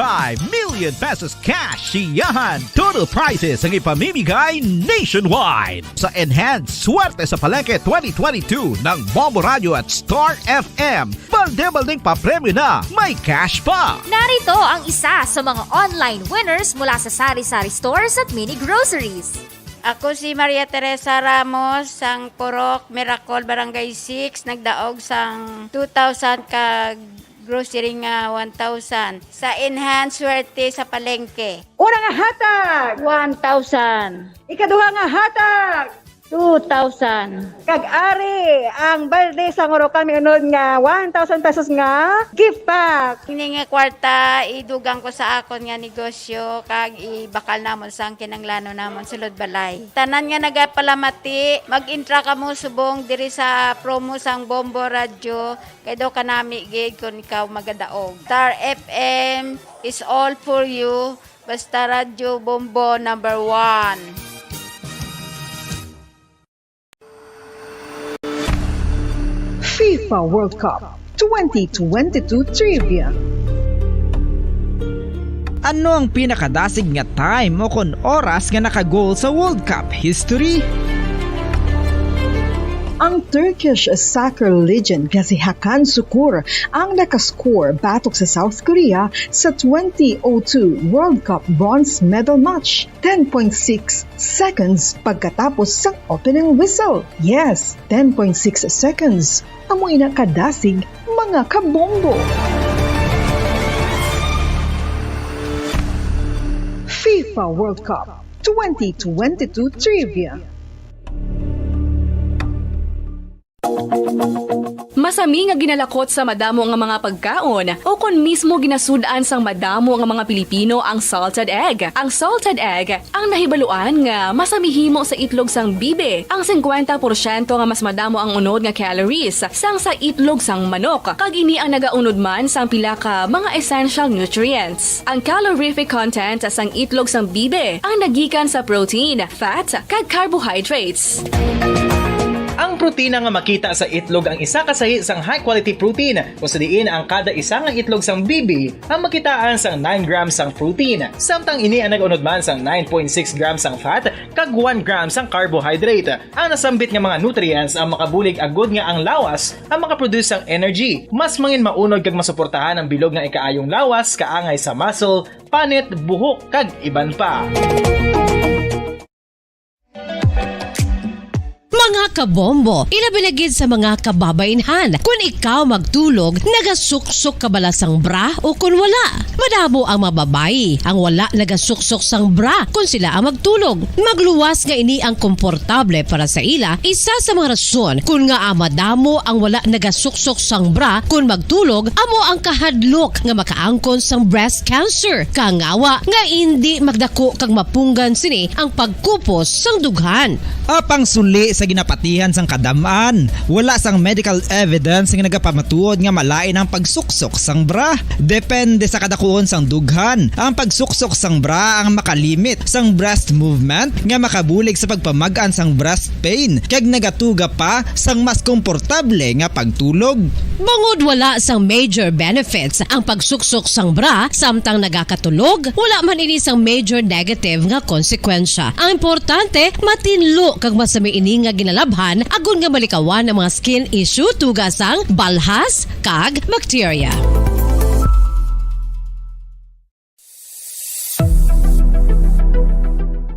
Speaker 17: million pesos cash siyahan. Total prizes ang ipamimigay nationwide sa Enhanced Swerte sa Palengke 2022 ng Bombo Radio at Star FM. Balde-balding papremyo na, may cash pa.
Speaker 18: Narito ang isa sa mga online winners mula sa Sari-Sari Stores at Mini Groceries.
Speaker 19: Ako si Maria Teresa Ramos, sang Purok, Miracle, Barangay 6, nagdaog sang 2,000 kag grocery nga 1,000. Sa Enhanced Swerte sa Palengke.
Speaker 20: Una nga hatag!
Speaker 19: 1,000.
Speaker 20: Ikaduha nga hatag!
Speaker 19: 2,000.
Speaker 20: Kag-ari, ang balde sa ngoro kami unod nga 1,000 pesos nga gift pack.
Speaker 19: Hindi nga kwarta, idugang ko sa akon nga negosyo, kag ibakal namon sang kinanglano namon sulod balay. Tanan nga nagapalamati, mag-intra ka mo subong diri sa promo sang Bombo Radio, kay daw kanami gig kung ikaw magadaog. Star FM is all for you, basta Radio Bombo number 1.
Speaker 1: FIFA World Cup 2022 Trivia.
Speaker 2: Ano ang pinakadasig nga time o kon oras nga nakagol sa World Cup history?
Speaker 1: Ang Turkish soccer legend nga si Hakan Şükür ang nakascore batok sa South Korea sa 2002 World Cup bronze medal match. 10.6 seconds pagkatapos sa opening whistle. Yes, 10.6 seconds. Amoy na kadasig mga kabombo. FIFA World Cup 2022 Trivia.
Speaker 6: Masami nga ginalakot sa madamo nga mga pagkaon o kon mismo ginasudaan sang madamo nga mga Pilipino ang salted egg. Ang salted egg ang nahibaluan nga masamihimo sa itlog sang bibe. Ang 50% nga mas madamo ang unod nga calories sang sa itlog sang manok. Kag ini ang nagaunod man sang pila ka mga essential nutrients. Ang calorific content sang itlog sang bibe ang nagikan sa protein, fat, kag carbohydrates.
Speaker 5: Ang protina nga makita sa itlog ang isa kasahi sang high quality protein kung sa diin ang kada isa nga itlog sang bibi ang makitaan sang 9 grams sang protein. Samtang ini ang nag-unod man sang 9.6 grams sang fat kag 1 gram sang carbohydrate. Ang nasambit nga mga nutrients ang makabulig agud nga ang lawas ang makaproduce sang energy. Mas mangin maunod kag masuportahan ang bilog nga ikaayong lawas kaangay sa muscle, panit, buhok kag iban pa.
Speaker 3: Mga kabombo, ilabilagid sa mga kababainhan. Kung ikaw magtulog, nagasuksok ka bala sang bra o kung wala. Madamo ang mababayi ang wala nagasuksok sang bra kung sila ang magtulog. Magluwas nga ini ang komportable para sa ila. Isa sa mga rason kung nga madamo ang wala nagasuksok sang bra kung magtulog, amo ang kahadlok nga makaangkon sang breast cancer. Kangawa nga hindi magdako kag mapunggan sini ang pagkupos sang dughan.
Speaker 2: Apang suli sa ginapatihan sang kadamaan. Wala sang medical evidence nga nagapamatuod nga malain ang pagsuksok sang bra. Depende sa kadakuon sang dughan. Ang pagsuksok sang bra ang makalimit sang breast movement nga makabulig sa pagpamagaan sang breast pain kag nagatuga pa sang mas komportable nga pagtulog.
Speaker 3: Bangod wala sang major benefits ang pagsuksok sang bra samtang nagakatulog, wala man ini sang major negative nga konsekwensya. Ang importante, matinlo kag masami ini nga ginalabhan agon nga malikawan ang mga skin issue tugas sang balhas kag bacteria.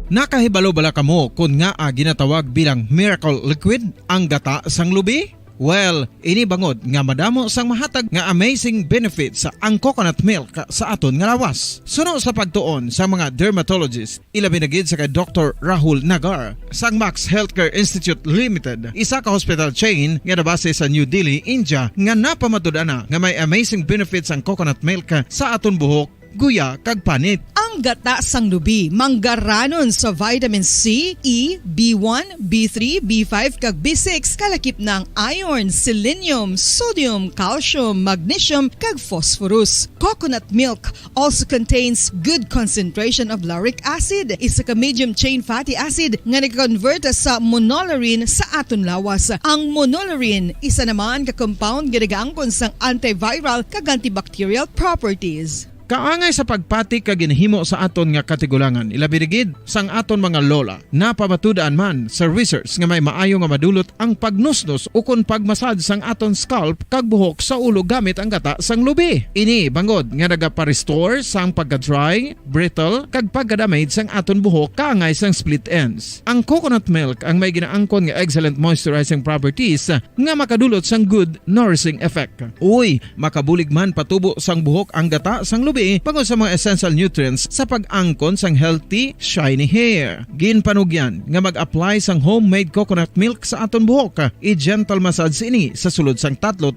Speaker 4: Nakahibalo bala kamo kung nga ginatawag bilang miracle liquid ang gata sang lubi? Well, ini bangod nga madamo sang mahatag nga amazing benefits sa ang coconut milk sa aton nga lawas. Suno sa pagtuon sa mga dermatologist, ilabi na gid sa kay Dr. Rahul Nagar sang Max Healthcare Institute Limited, isa ka hospital chain nga nabase sa New Delhi, India, nga napamatud-ana nga may amazing benefits ang coconut milk sa aton buhok, guya kag panit.
Speaker 1: Ang gata sang lubi manggaranon sa vitamin C, E, B1, B3, B5 kag B6 kalakip ng iron, selenium, sodium, calcium, magnesium kag phosphorus. Coconut milk also contains good concentration of lauric acid, isa ka medium chain fatty acid nga nag-convert sa monolarin sa aton lawas. Ang monolarin isa naman ka compound nga nagaangkon sang antiviral kag antibacterial properties.
Speaker 4: Kaangay sa pagpati ka ginhimo sa aton nga katigulangan, ilabirigid sang aton mga lola, napamatudan man sa research nga may maayo nga madulot ang pagnusnos o kon pagmasad sang aton scalp kag buhok sa ulo gamit ang gata sang lubi. Ini bangod nga nagapa-restore sang pagka-dry, brittle kag pagka-damage sang aton buhok kaangay sang split ends. Ang coconut milk ang may ginaangkon nga excellent moisturizing properties nga makadulot sang good nourishing effect. Uy, makabulig man patubo sang buhok ang gata sang lubi pangod sa mga essential nutrients sa pag-angkon sang healthy, shiny hair. Ginpanugyan nga mag-apply sang homemade coconut milk sa aton buhok. I-gentle massage ini sa sulod sang 3-5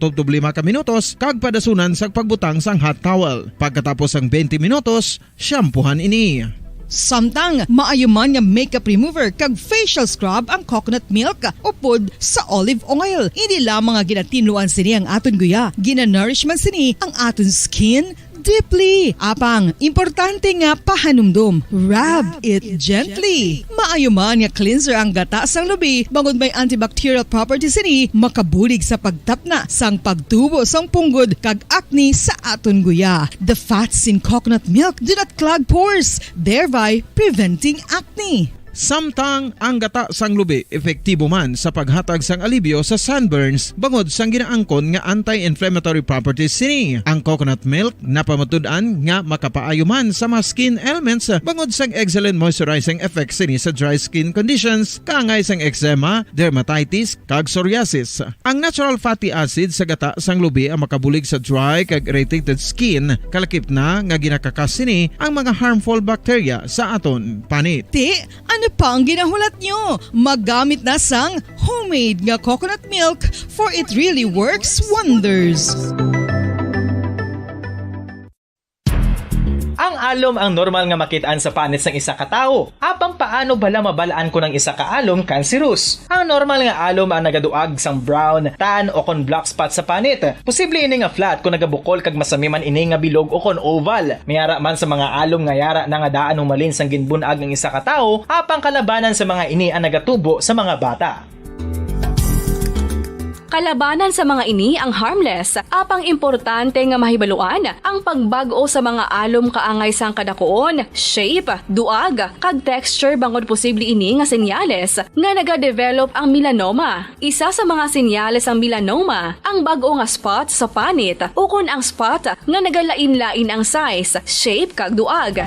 Speaker 4: ka minutos kag padasunan sa pagbutang sang hot towel. Pagkatapos sang 20 minutos, shampoohan ini.
Speaker 1: Samtang maayuman nga makeup remover kag facial scrub ang coconut milk upod sa olive oil. Hindi lamang nga ginatinluan sini ang aton guya, ginanourishman sini ang aton skin deeply. Apang, importante nga pahanumdum. Rub it gently. Maayuman nga cleanser ang gata sang lubi, bangod may antibacterial properties ini, makabulig sa pagtapna sang pagtubo sang punggod kag acne sa aton guya. The fats in coconut milk do not clog pores, thereby preventing acne.
Speaker 4: Samtang ang gata sang lubi epektibo man sa paghatag sang alibyo sa sunburns bangod sang ginaangkon nga anti-inflammatory properties sini. Ang coconut milk napamatud-an nga makapaayo man sa mga skin ailments bangod sang excellent moisturizing effect sini sa dry skin conditions kaangay sang eczema, dermatitis kag psoriasis. Ang natural fatty acid sa gata sang lubi ang makabulig sa dry kag irritated skin, kalakip na nga ginakakas sini ang mga harmful bacteria sa aton panit.
Speaker 1: Ano pa ang ginahulat nyo? Maggamit na sang homemade nga coconut milk for it really works wonders.
Speaker 5: Ang alom ang normal nga makitaan sa panit sang isa ka tawo. Apang paano bala mabalaan ko ng isa ka alom cancerous? Ang normal nga alom ang nagaduag sang brown, tan o kon black spot sa panit. Posible ini nga flat kung nagabukol kag masami man ini nga bilog o kon oval. Mayara man sa mga alom nga yara na nga daan humalin sang ginbunag ng isa ka tawo, apang kalabanan sa mga ini ang nagatubo sa mga bata.
Speaker 6: Kalabanan sa mga ini ang harmless, apang importante nga mahibaluan ang pagbago sa mga alom kaangay sang kadakuon, shape, duag, kag texture bangod posible ini nga senyales nga nagadevelop ang melanoma. Isa sa mga senyales ang melanoma, ang bag-o nga spot sa panit o kun ang spot nga nagalain-lain ang size, shape kag duag.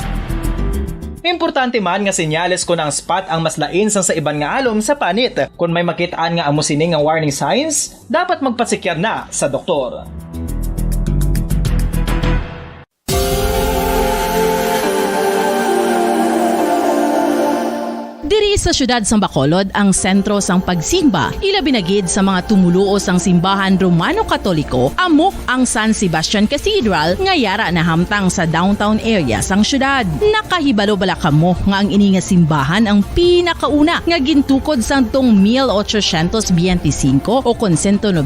Speaker 5: Importante man nga senyales kung ang spot ang mas lain sang sa iban nga alom sa panit. Kung may makitaan nga amo sini nga warning signs, dapat magpasikyar na sa doktor.
Speaker 9: Diri sa Sa syudad sang Bacolod, ang sentro sang pagsimba, ilabi na gid sa mga tumuluo sang simbahan Romano-Katoliko, amo ang San Sebastian Cathedral nga yara na hamtang sa downtown area sang syudad. Nakahibalo bala kamo nga ang ini nga simbahan ang pinakauna nga gintukod sang tong 1825 o 197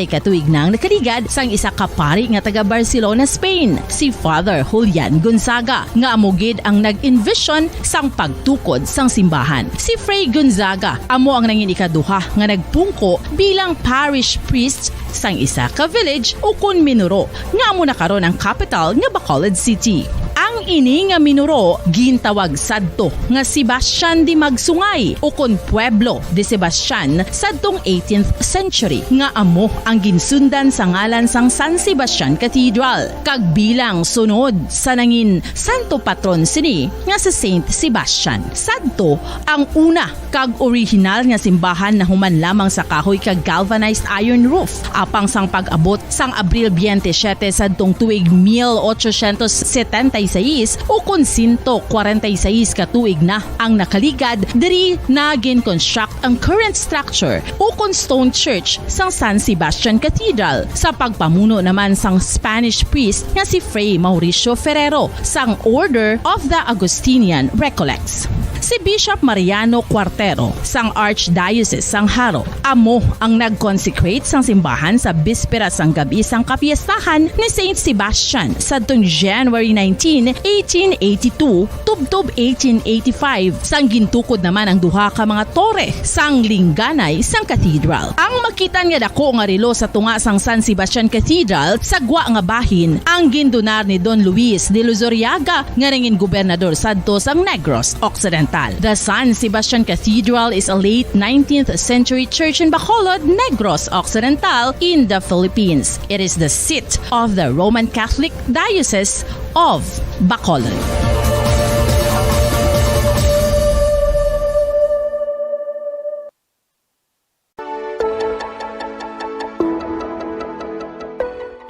Speaker 9: katuig nang nakaligad sang isa ka pari nga taga Barcelona, Spain, si Father Julian Gonzaga, nga amogid ang nag-envision sang pagtukod sang simbahan. Si Fray Gonzaga amo ang nangin ikaduha nga nagpungko bilang parish priest sang isa ka village o kun Minuro nga amo na karon ang capital nga Bacolod City. Ang ini nga Minuro gintawag sadto nga Sebastian de Magsungay o kun Pueblo de Sebastian sadtong 18th century nga amo ang ginsundan sa ngalan sang San Sebastian Cathedral kag bilang sunod sa nangin santo patron sini nga si Saint Sebastian. Sadto ang una kag original nga simbahan na human lamang sa kahoy kag galvanized iron roof apang sang pag-abot sang Abril 27 sadtong tuig 1876 o kun 146 katuig na ang nakaligad diri na gin-construct ang current structure o kun stone church sang San Sebastian Cathedral sa pagpamuno naman sang Spanish priest nga si Fray Mauricio Ferrero sang Order of the Augustinian Recollects. Si Bishop Mariano Cuartero sang Archdiocese sang Haro amo ang nag-consecrate sang simbahan sa bispera sang gabi sang kapiestahan ni Saint Sebastian sadtong January 19, 1882 tubtob 1885 sang gintukod naman ang duha ka mga tore sang lingganay sang cathedral. Ang makitan nga dako nga relo sa tunga sang San Sebastian Cathedral sa gwa nga bahin ang gindonar ni Don Luis de Luzuriaga nga ringin gobernador sadto sang Negros Occidental. The San Sebastian Cathedral is a late 19th century church in Bacolod, Negros Occidental in the Philippines. It is the seat of the Roman Catholic Diocese of Bacolod.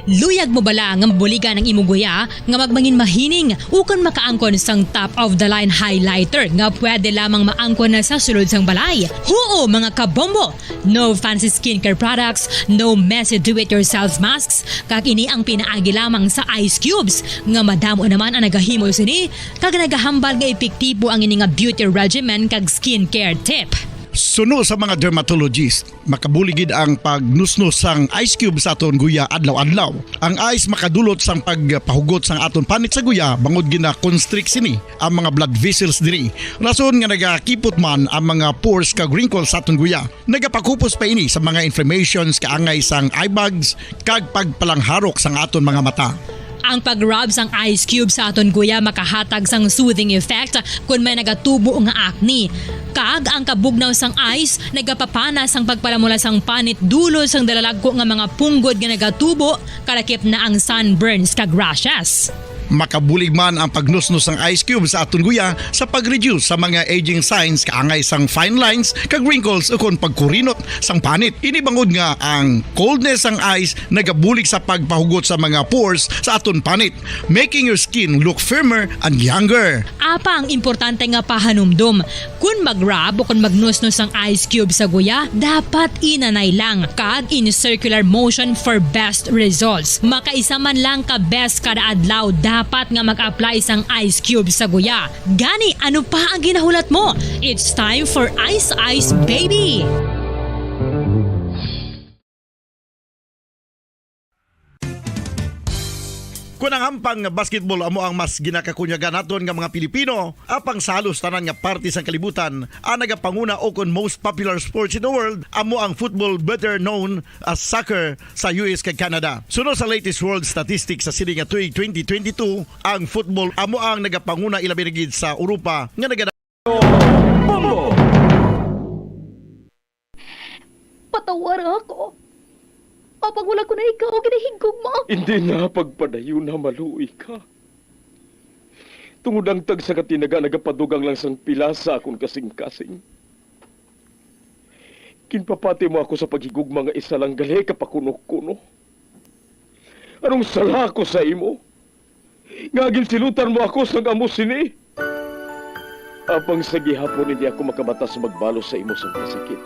Speaker 21: Luyag mo bala nga buliga ng imuguya nga magmangin mahining ukon makaangkon sang top of the line highlighter nga pwede lamang maangkon na sa sulod sang balay. Huo mga kabombo! No fancy skincare products, no messy do-it-yourself masks, kag ini ang pinaagi lamang sa ice cubes nga madamo naman ang nagahimo sini kag nagahambal nga epektibo ang ini nga beauty regimen kag skincare tip.
Speaker 7: Suno sa mga dermatologist, makabuligid ang pagnusnos sang ice cube sa aton guya adlaw-adlaw. Ang ice makadulot sang pagpahugot sang aton panit sa guya bangod gina constrict sini ang mga blood vessels diri. Rason nga nagakipot man ang mga pores kag wrinkles sa aton guya. Nagapakupos pa ini sa mga inflammations kaangay sang eye bags kag pagpalangharok sang aton mga mata.
Speaker 21: Ang pag-rub sang ice cube sa aton guya makahatag sang soothing effect kung may nagatubo nga acne. Kag ang kabugnaw sang ice nagapapana sang pagpalamula sang panit dulo sang dalalagko nga mga punggod nga nagatubo kalakip na ang sunburns kag rashes.
Speaker 7: Makabulig man ang pagnusnos ng ice cube sa aton guya sa pag-reduce sa mga aging signs kaangay sang fine lines kag wrinkles ukon pagkurinot sang panit. Ini bangod nga ang coldness sang ice nagabulig sa pagpahugot sa mga pores sa aton panit, making your skin look firmer and younger.
Speaker 21: Apa ang importante nga pahanumdum, kung mag-rub o kung magnusnos ang ice cube sa guya, dapat inanay lang kag in circular motion for best results. Makaisa man lang ka best kada adlaw dapat nga mag-apply sang ice cube sa guya. Gani, ano pa ang ginahulat mo? It's time for Ice Ice Baby!
Speaker 7: Kung ang hampang basketball amo ang mas ginakakunyagan naton nga mga Pilipino, apang salos tanan nga parte sang kalibutan, ang nagapanguna o kon most popular sports in the world, amo ang football better known as soccer sa US kag Canada. Sunod sa latest world statistics sa sini nga tuig 2022, ang football amo ang nagapanguna ilabi na gid sa Europa nga
Speaker 11: Patawar ako. Apag wala ko na ikaw, ginahigog mo.
Speaker 10: Hindi na pagpadayo na maluoy ka. Tungod ang tag sa katinaga nagapadugang lang sang pila sa akong kasing-kasing. Kinpapati mo ako sa paghigug mga isa lang gali kapakuno-kuno. Anong sala ko sa imo? Nga ginsilutan mo ako sa amo sini? Apang sa gihapon hindi ako makabatas magbalo sa imo sa kasakit.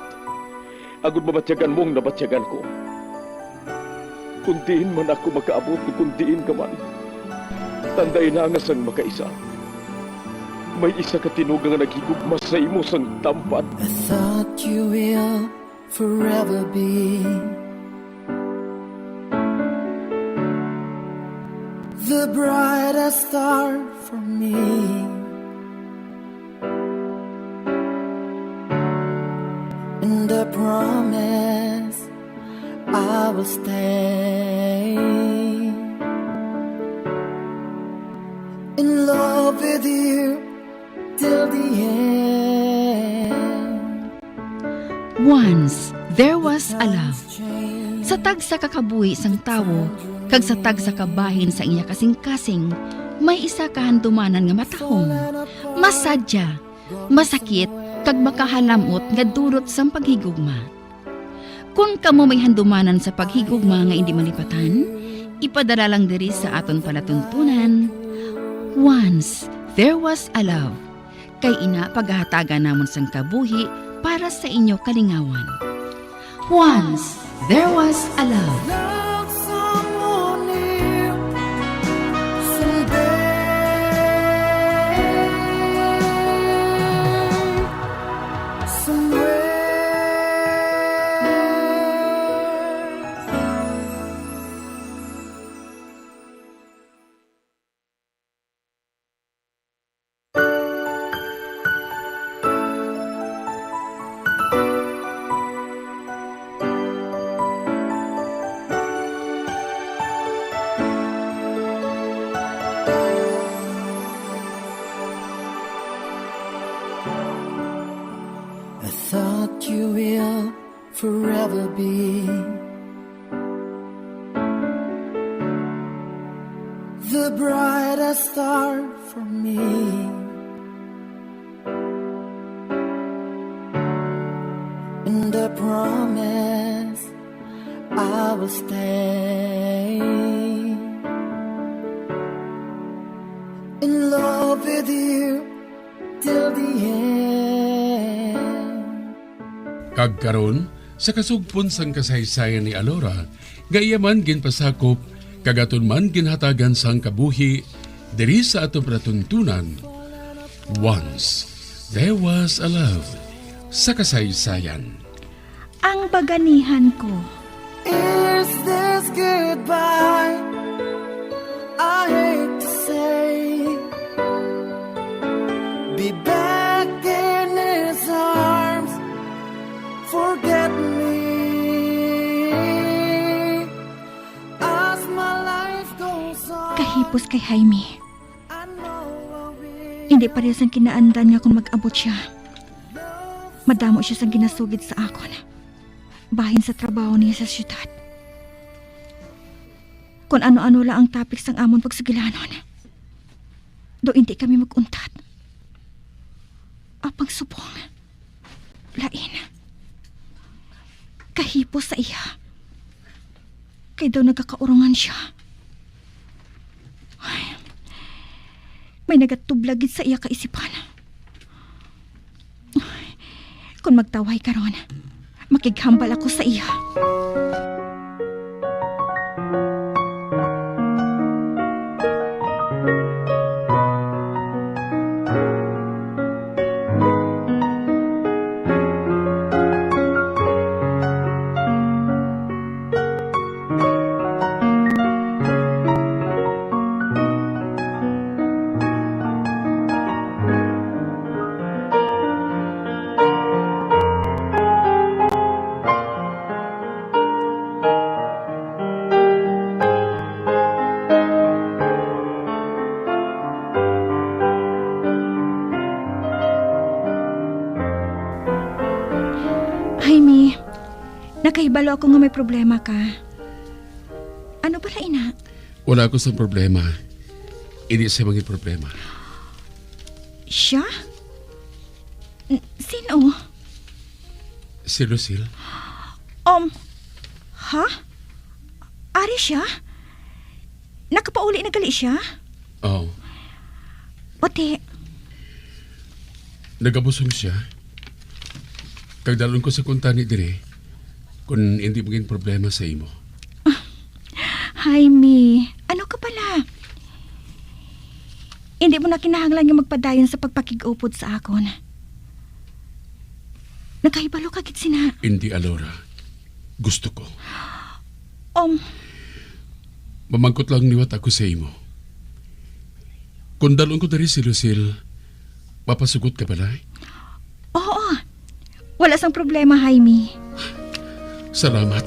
Speaker 10: Agud mabatyagan mong nabatyagan ko. Kung diin man ako makaabot, kung diin ka man, tanday na nga sang makaisa. May isa ka tinugang nga naghigugma sa imo sang tampad.
Speaker 8: I thought you will forever be the brightest star for me. And I promise I will stay in love with you till the end.
Speaker 22: Once, there was a love. Sa tag sa kakabuhi sang tawo, kag sa tag sa kabahin sa iya kasing-kasing, may isa kahandumanan nga matahong. Masadya, masakit, kag makahalamot nga durot sang paghigugma. Kung kamo may handumanan sa paghigugma nga hindi malipatan, ipadala lang diri sa aton palatuntunan. Once, there was a love. Kay ina paghahatagan namon sang kabuhi para sa inyo kalingawan. Once, there was a love.
Speaker 8: Thought you will forever be the brightest star for me. And I promise I will stay in love with you till the end.
Speaker 23: Kagkaron, sa kasugpon sang kasaysayan ni Alora, gayaman ginpasakop, kagaton man ginhatagan sang kabuhi, diri sa atong palatuntunan. Once, there was a love, sa kasaysayan.
Speaker 11: Ang baganihan ko.
Speaker 8: Is this goodbye? I hate to say, be back in his arms. Forget me as my life goes on.
Speaker 11: Kahipos kay Jaime. Hindi parehas ang kinaandan nga kung mag-abot siya. Madamo siya sa ginasugid sa akon. Bahin sa trabaho niya sa syudad. Kung ano-ano lang ang topic sang amon pagsigilanon. Do hindi kami mag-untat. Apang subong. Lain. Kahipos sa iya. Kay daw nagkakaurungan siya. Ay, may nagatublagid sa iya kaisipan. Ay, kung magtaway karon, makighambal ako sa iya. Jaime, nakahibalo ako nga may problema ka. Ano pala ina?
Speaker 23: Wala ko sa problema. Hindi siya maging problema.
Speaker 11: Siya? Sino?
Speaker 23: Si Lucille.
Speaker 11: Ha? Ari siya? Nakapauli na gali siya?
Speaker 23: Oo.
Speaker 11: Ote,
Speaker 23: Nagabusong siya. Kagdalon ko sa kuntani dire kung hindi maging problema sa imo.
Speaker 13: Jaime, ano ka pala? Hindi mo na kinahanglan yung magpadayon sa pagpakig-upod sa akon. Nakahibalo ka gid sina.
Speaker 23: Hindi, Alora. Gusto ko. Mamangkot lang niwat ako sa imo. Kung dalon ko dari si Lucille, papasugot ka pala?
Speaker 13: Oo. Wala sang problema, Jaime.
Speaker 23: Salamat.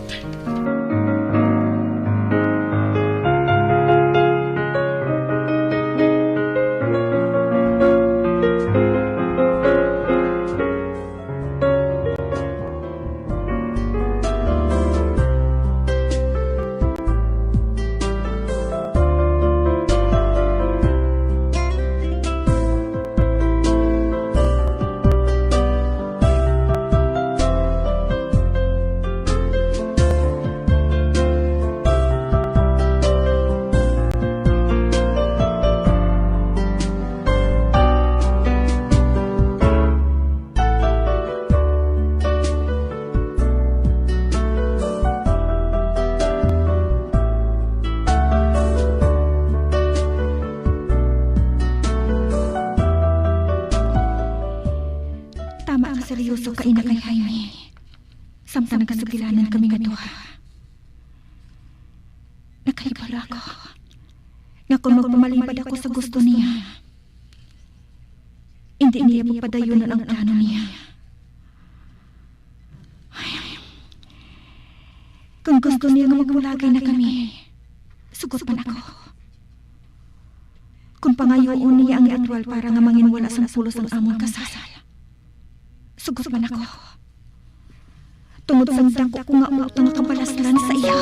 Speaker 13: Seryoso ka ina kay Jaime. Samtang nagkasugilanan kami nga duha. Nakahibala ako. Nga kung magpamalipad ako sa gusto niya, hindi niya papadayunan ang plano niya. Kung gusto niya nga magmulagay na kami, sugot man ako. Kung pangayoon niya ang ritual para nga manginwala sa pulos ang amon kasal, sugot man ako. Tungod sa dako ko nga utang kabalaslan sa iya.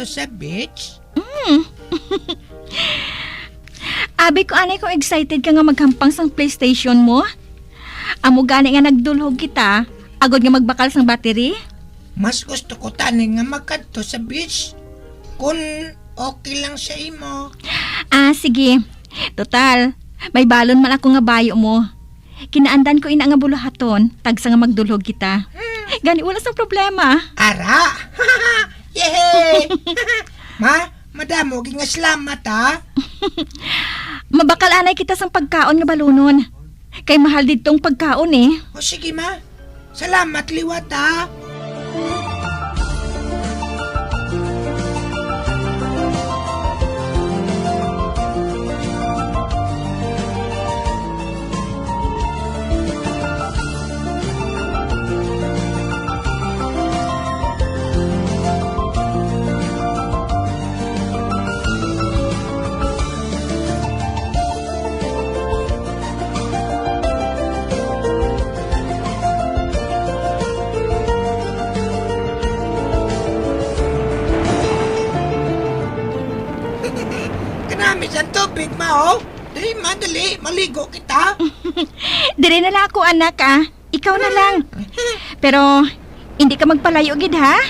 Speaker 15: Sa beach?
Speaker 13: Abi ko anay kung excited ka nga maghampang sang PlayStation mo. Amo gani nga nagdulhog kita, agod nga magbakal sang battery.
Speaker 15: Mas gusto ko tani nga magkadto sa beach. Kung okay lang sa imo.
Speaker 13: Sige. Total, may balon man ako nga bayo mo. Kinaandan ko ina nga bulahaton, tagsa nga magdulhog kita. Gani wala sang problema.
Speaker 15: Ara! Yehey! Madamo, nga salamat ha?
Speaker 13: Mabakal anay kita sang pagkaon nga balunon. Kay mahal ditong pagkaon eh.
Speaker 15: O sige ma, salamat liwat ha? Ang tubig, ma, oh. Dali, madali. Maligo kita.
Speaker 13: Dire na lang ako, anak, Ikaw na lang. Pero, hindi ka magpalayo, gid, ha?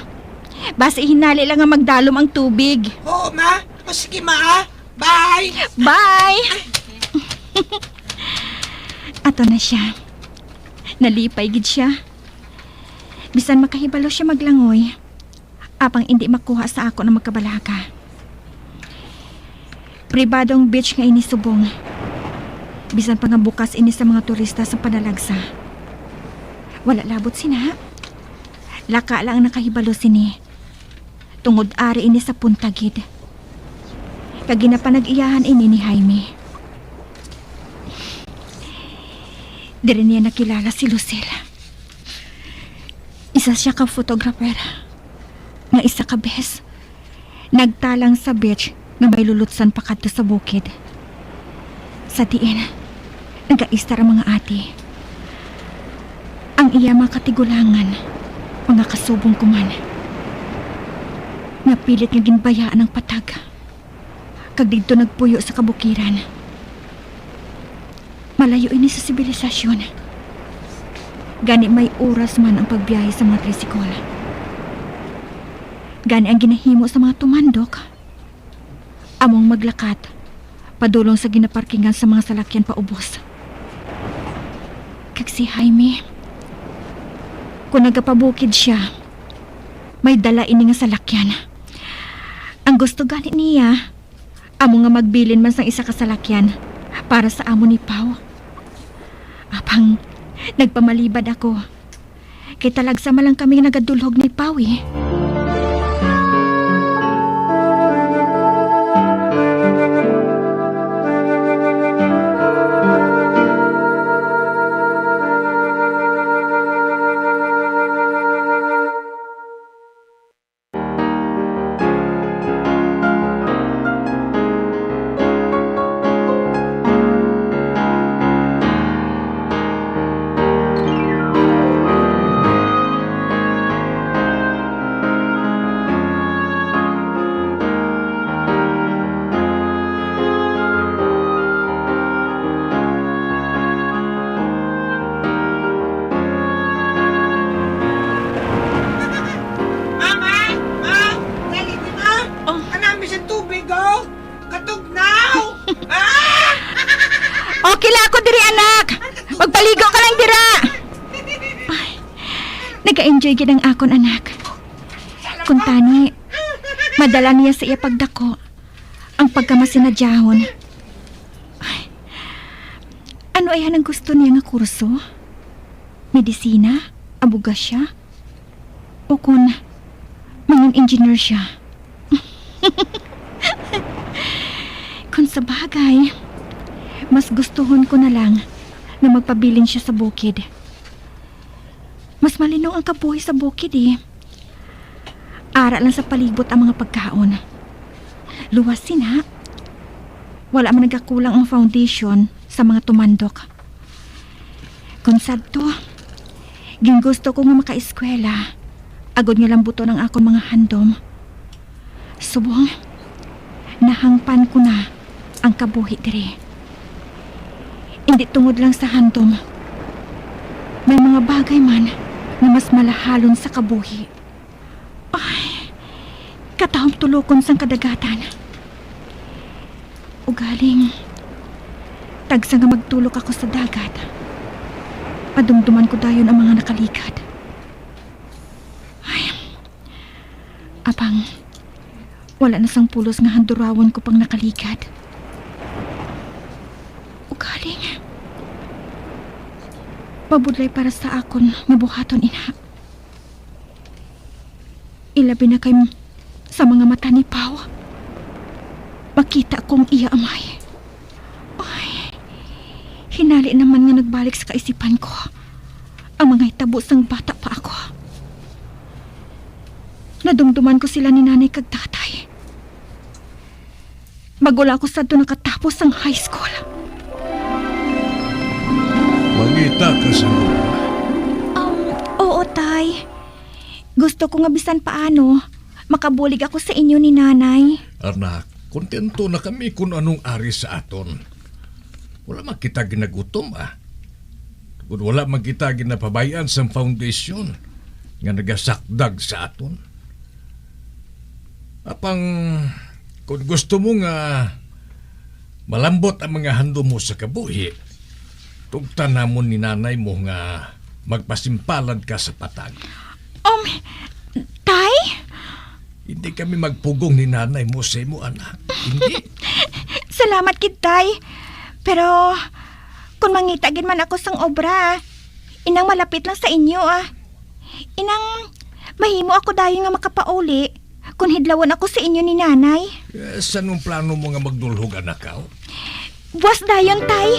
Speaker 13: Basta hinali lang nga magdalom ang tubig.
Speaker 15: Oo, ma. O sige, ma, Bye.
Speaker 13: Bye. Ato na siya. Nalipay, gid siya. Bisan makahibalo siya maglangoy, apang hindi makuha sa ako na magkabalaga. Pribadong beach nga ini subong. Bisan pa nga bukas ini sa mga turista sa Panalagsa. Wala labot sina. Laka lang nakahibalo sini. Tungod ari ini sa puntagid. Kagina pa nag-iyahan ini ni Jaime. Dire niya nakilala si Lucille. Isa siya ka photographer. Nga isa ka bes. Nagtalang sa beach nga may lulutsan pa kadto sa bukid. Sa diin, nagaistar ang mga ati. Ang iya mga katigulangan, mga kasubong kuman. Napilit nga ginbayaan ng patag. Kag dito nagpuyo sa kabukiran. Malayo ini sa sibilisasyon. Gani may oras man ang pagbiyahe sa mga tricycle. Gani ang ginahimo sa mga tumandok. Among maglakat, padulong sa ginaparkingan sa mga salakyan paubos. Kag si Jaime, kung nagapabukid siya, may dala ini nga salakyan. Ang gusto gani niya, amo nga magbilin man sang isa ka salakyan para sa amo ni Pao. Apang nagpamalibad ako. Kay talagsa malang kami nagadulhog ni Pao eh. Okay lang ako diri, anak. Magpaligo ka lang dira. Ay, nag-enjoy gid ang akon, anak. Kung tani, madala niya sa iya pagdako ang pagkamasinadjahon. Ay, ano ay ang gusto niya nga kurso? Medisina? Abogasya? O kung mangin engineer siya? Kung sa bagay, mas gustuhon ko na lang na magpabilin siya sa bukid. Mas malinong ang kabuhi sa bukid eh. Ara lang sa palibot ang mga pagkaon. Luwasin ha. Wala man nagkakulang ang foundation sa mga tumandok. Kung sadto, gingusto ko nga maka-eskwela. Agod nga lang buto ng akong mga handom. Subong, nahangpan ko na ang kabuhi diri. Hindi tungod lang sa handom. May mga bagay man na mas malahalon sa kabuhi. Ay, katahong tulokon sang kadagatan. Ugaling, tagsa nga magtulok ako sa dagat. Padumduman ko dayon ang mga nakaligad. Ay, apang, wala na sang pulos nga handurawon ko pang nakaligad. Ugaling, mabudlay para sa akon mabuhaton ina. Ilabi na kay sa mga mata ni Pao. Makita kong iya amay. Ay, hinali naman nga nagbalik sa kaisipan ko ang mga hitabo sang bata pa ako. Nadumduman ko sila ni nanay kag tatay. Magula ko sa doon nakatapos ang high school.
Speaker 12: Mangita ka sa lula?
Speaker 13: Oo, tay. Gusto ko nga bisan paano makabulig ako sa inyo ni nanay.
Speaker 12: Anak, kontento na kami kung anong ari sa aton. Wala makita ginagutom Kung wala makita ginapabayan sa foundation nga nagasakdag sa aton. Apang kung gusto mo nga malambot ang mga hando mo sa kabuhi, tugtan namon ni nanay mo nga magpasimpalad ka sa patag.
Speaker 13: Tay?
Speaker 12: Hindi kami magpugong ni nanay mo sa imo, anak. Hindi.
Speaker 13: Salamat kid, tay. Pero kung mangitagin man ako sang obra, inang malapit lang sa inyo Inang mahimo ako dayon nga makapauli kung hidlawan ako sa inyo ni nanay.
Speaker 12: Saan ang plano mo nga magdulhog, anak ka?
Speaker 13: Buwas dayon, tay.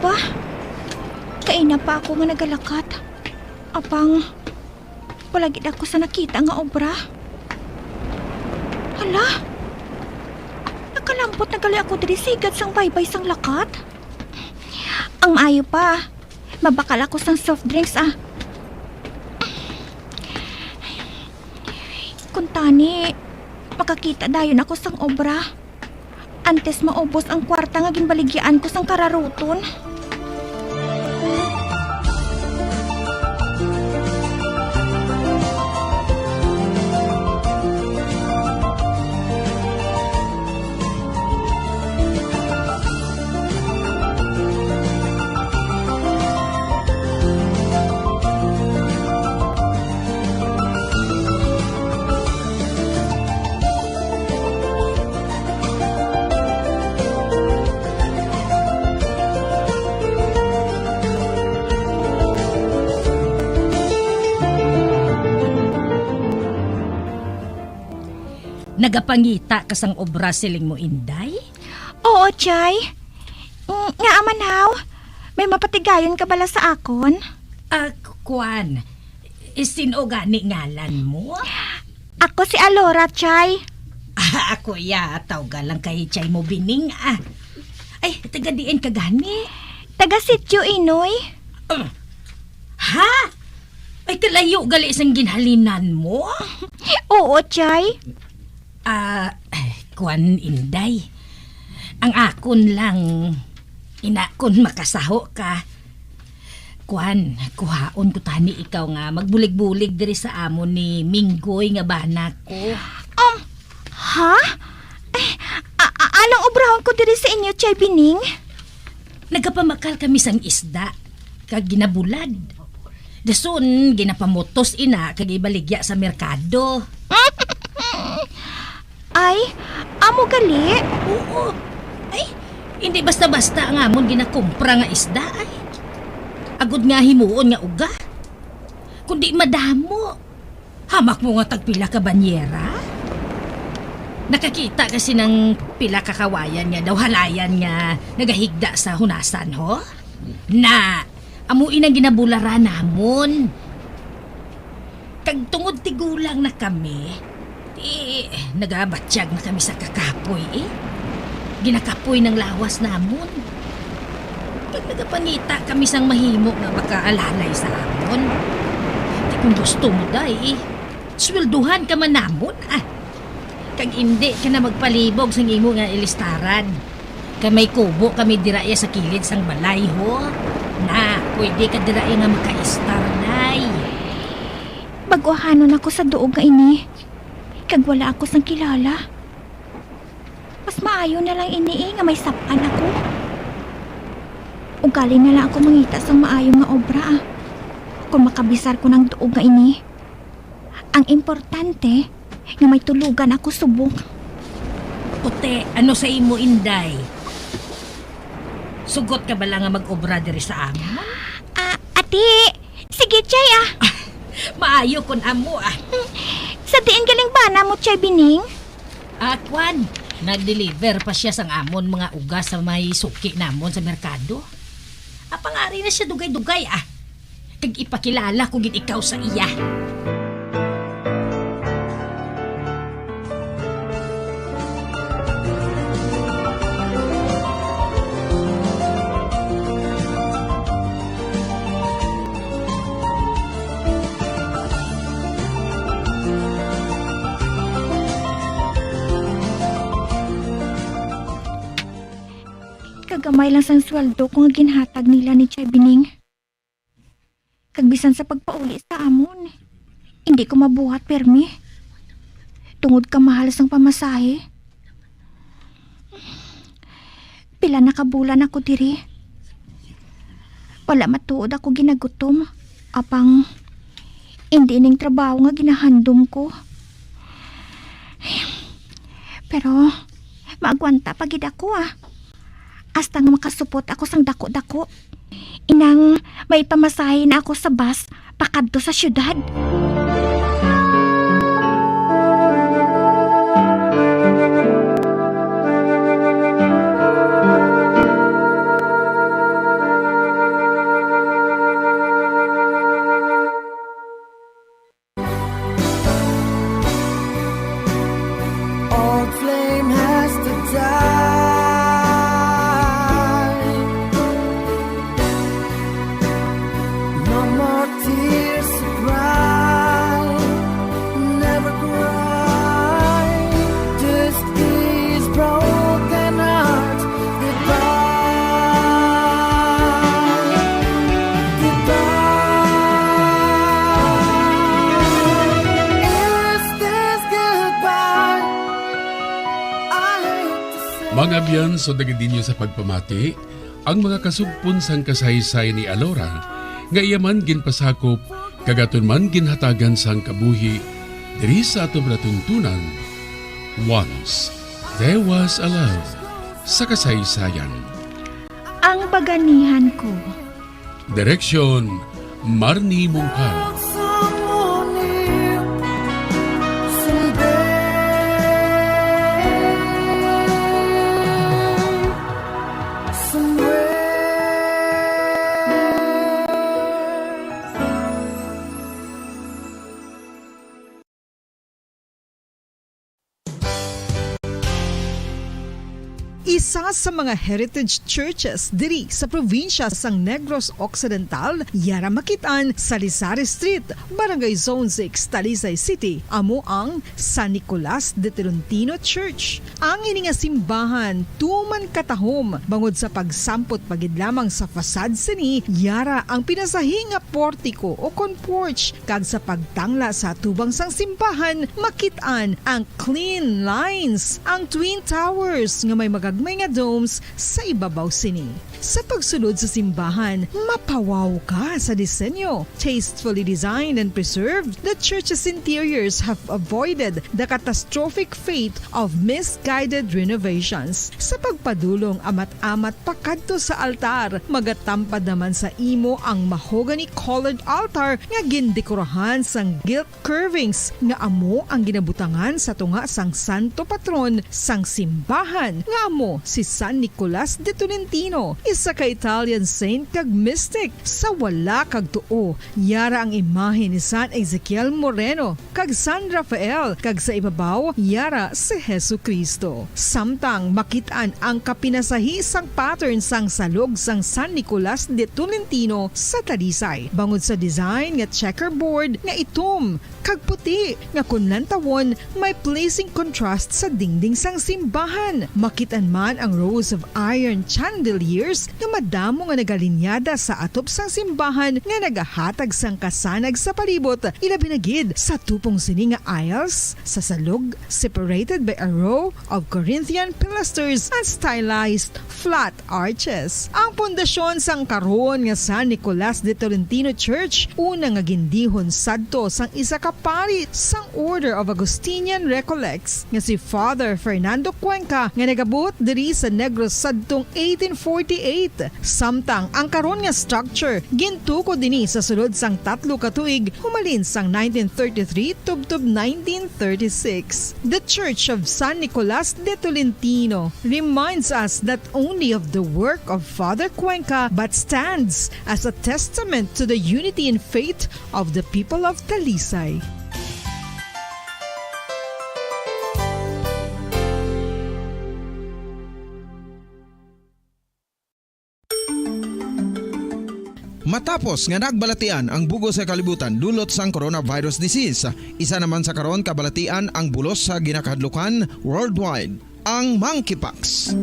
Speaker 13: ba? Kaina pa ako nga nagalakat. Apang, palagid ako sa nakita nga obra. Hala, nakalampot na gali ako diri sigad sang baybay sang lakat. Ang maayo pa, mabakal ako sang soft drinks Kung tani, makakita dayon ako sang obra. Antes maubos ang kwarta nga ginbaligyan ko sang kararuton.
Speaker 14: Nagapangita kasang obra siling mo, Inday?
Speaker 13: Oo, Chay. Nga amanaw, may mapatigayon ka bala sa akon?
Speaker 14: Kwan, sino gani ngalan mo?
Speaker 13: Ako si Alora, Chay.
Speaker 14: Ako tawga lang kay Chay mo bining Ay, taga diin ka gani?
Speaker 13: Taga Sityo Inoy.
Speaker 14: Ha? Ay, kalayo gali isang ginhalinan mo?
Speaker 13: Oo, Chay.
Speaker 14: Kwan, Inday. Ang akon lang, inakon makasaho ka. Kwan, kuhaon ko tani ikaw nga magbulig-bulig diri sa amon ni Minggoy nga bana ko.
Speaker 13: Ha? Anong obrahon ko diri sa inyo, Chay Bining?
Speaker 14: Nagapamakal kami sang isda, kag ginabulad. Dason, ginapamotos ina, kag ibaligya sa merkado.
Speaker 13: Ay, amo gali?
Speaker 14: Oo. Ay, hindi basta-basta ang amon ginakumpra nga isda ay. Agud nga himuon nga uga. Kundi madamo. Hamak mo nga tagpila ka banyera. Nakakita kasi ng pila kakawayan nga daw halayan nga nagahigda sa hunasan ho. Na, amuin ang ginabularan namon. Kag tungod tigulang na kami. Nagabatsyag na kami sa kakapoy Ginakapoy ng lawas namon. Pag nagapangita kami sang mahimo nga makaalalay sa amon. Di kung gusto mo day swelduhan ka man namon Kag hindi ka na magpalibog sang imo nga ilistaran. Kay may kubo kami diraya sa kilid sang balay ho. Na, pwede ka diraya nga makaistar nay.
Speaker 13: Baguhanon ako sa duog nga ini. Kag wala ako sang kilala. Mas maayo na lang ini nga may sapan ako. Ugali na lang ako mangita sang maayo nga obra kung makabisar ko ng duog nga ini. Ang importante nga may tulugan ako subong.
Speaker 14: Ote, ano sa imo, Inday? Sugot ka ba lang nga mag-obra diri sa amon?
Speaker 13: Ati, sige Chay
Speaker 14: Maayo kun amo
Speaker 13: Sa diin galing bana mo, Chay Bining?
Speaker 14: Kwan, nag-deliver pa siya sang amon mga ugas sa may suki namon sa merkado. Pangari na siya dugay-dugay Kag ipakilala ko gid ikaw sa iya.
Speaker 13: Kagamay lang sang sweldo kung ginhatag nila ni Chay Bining. Kagbisan sa pagpauli sa amon, hindi ko mabuhat permi. Tungod ka mahal sang pamasahe. Pila na kabulan ako diri. Wala matuod ako ginagutom. Apang hindi ning trabaho nga ginahandom ko. Pero maagwanta pagid ako Hasta nga makasupot ako sang dako-dako. Inang may pamasahe na ako sa bus pakadto sa syudad.
Speaker 23: Mga biyan, so dagidinyo sa pagpamati, ang mga kasugpon sang kasaysay ni Alora, nga iyaman ginpasakop, kagaton man ginhatagan sang kabuhi, diri sa atong natuntunan. Once, there was a love sa kasaysayan.
Speaker 13: Ang paganihan ko.
Speaker 23: Direksyon, Marnie Mungkal.
Speaker 1: Isa sa mga heritage churches diri sa probinsya sang Negros Occidental, yara makitaan sa Lisari Street, Barangay Zone 6, Talisay City, amo ang San Nicolas de Tolentino Church. Ang ini nga simbahan tuman katahom bangod sa pagsampot pagid lamang sa fasad sini, yara ang pinasahi nga portiko o kon porch, kag sa pagtangla sa tubang sang simbahan makitaan ang clean lines, ang twin towers nga may magagmay nga domes sa ibabaw sini. Sa pagsulod sa simbahan, mapawaw ka sa disenyo. Tastefully designed and preserved, the church's interiors have avoided the catastrophic fate of misguided renovations. Sa pagpadulong amat-amat pakadto sa altar, magatampad naman sa imo ang mahogany colored altar nga gindekorahan sang gilt curvings nga amo ang ginabutangan sa tunga sang santo patron sang simbahan nga amo si San Nicolas de Tolentino, isa ka Italian saint kag mystic. Sa wala kag tuo, yara ang imahe ni San Ezekiel Moreno kag San Rafael, kag sa ibabaw yara si Hesu Kristo. Samtang makitaan ang kapinasahi sang pattern sang salog sang San Nicolas de Tolentino sa Talisay, bangod sa design nga checkerboard nga itom kag puti nga kunlan tawon may placing contrast sa dingding sang simbahan. Makitan man ang rows of iron chandeliers nga madamo nga nagalinyada sa atop sang simbahan nga nagahatag sang kasanag sa palibot, ilabi na gid sa tupong sini nga aisles sa salog, separated by a row of Corinthian pilasters and stylized flat arches. Ang pundasyon sang karon nga San Nicolas de Tolentino Church una nga gindihon sadto sang isa ka pari sang Order of Augustinian Recollects nga si Father Fernando Cuenca nga nagabot diri sa Negros sadtong 1848. Samtang ang karon nga structure gintuko dinhi sa sulod sang 3 ka tuig humalin sang 1933 tubtob 1936. The Church of San Nicolas de Tolentino reminds us not only of the work of Father Cuenca but stands as a testament to the unity and faith of the people of Talisay.
Speaker 4: Matapos nga nagbalatian ang bugos sa kalibutan dulot sang coronavirus disease, isa naman sa karon kabalatian ang bulos sa ginakahadlukan worldwide, ang monkeypox.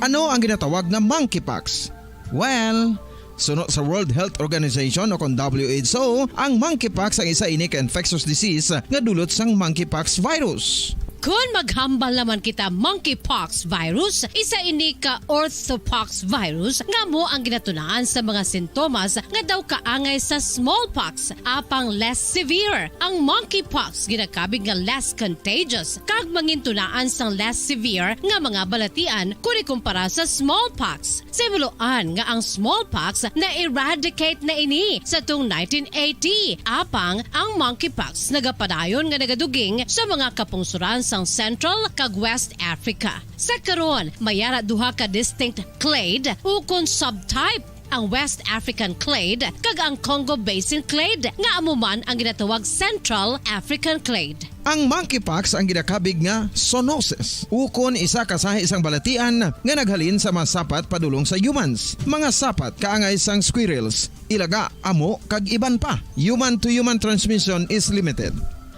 Speaker 4: Ano ang ginatawag na monkeypox? Well, suno sa World Health Organization o kon WHO, ang monkeypox ang isa ini ka infectious disease nga dulot sang monkeypox virus.
Speaker 3: Kung maghambal naman kita monkeypox virus, isa ini ka orthopox virus nga mo ang ginatunaan sa mga sintomas nga daw kaangay sa smallpox, apang less severe. Ang monkeypox ginakabig nga less contagious kag mangintunaan sang less severe nga mga balatian kung ikumpara sa smallpox. Simuloan nga ang smallpox na eradicate na ini sa tung 1980, apang ang monkeypox nagapadayon nga nagaduging sa mga kapungsuran sa Central kag West Africa. Sa karon, mayara duha ka distinct clade ukon subtype, ang West African clade kag ang Congo Basin clade nga amuman ang ginatawag Central African clade.
Speaker 4: Ang monkeypox ang ginakabig nga zoonosis, ukon isa ka sa isang balatian nga naghalin sa mga sapat padulong sa humans. Mga sapat kaangay sang squirrels, ilaga, amo kag iban pa. Human to human transmission is limited.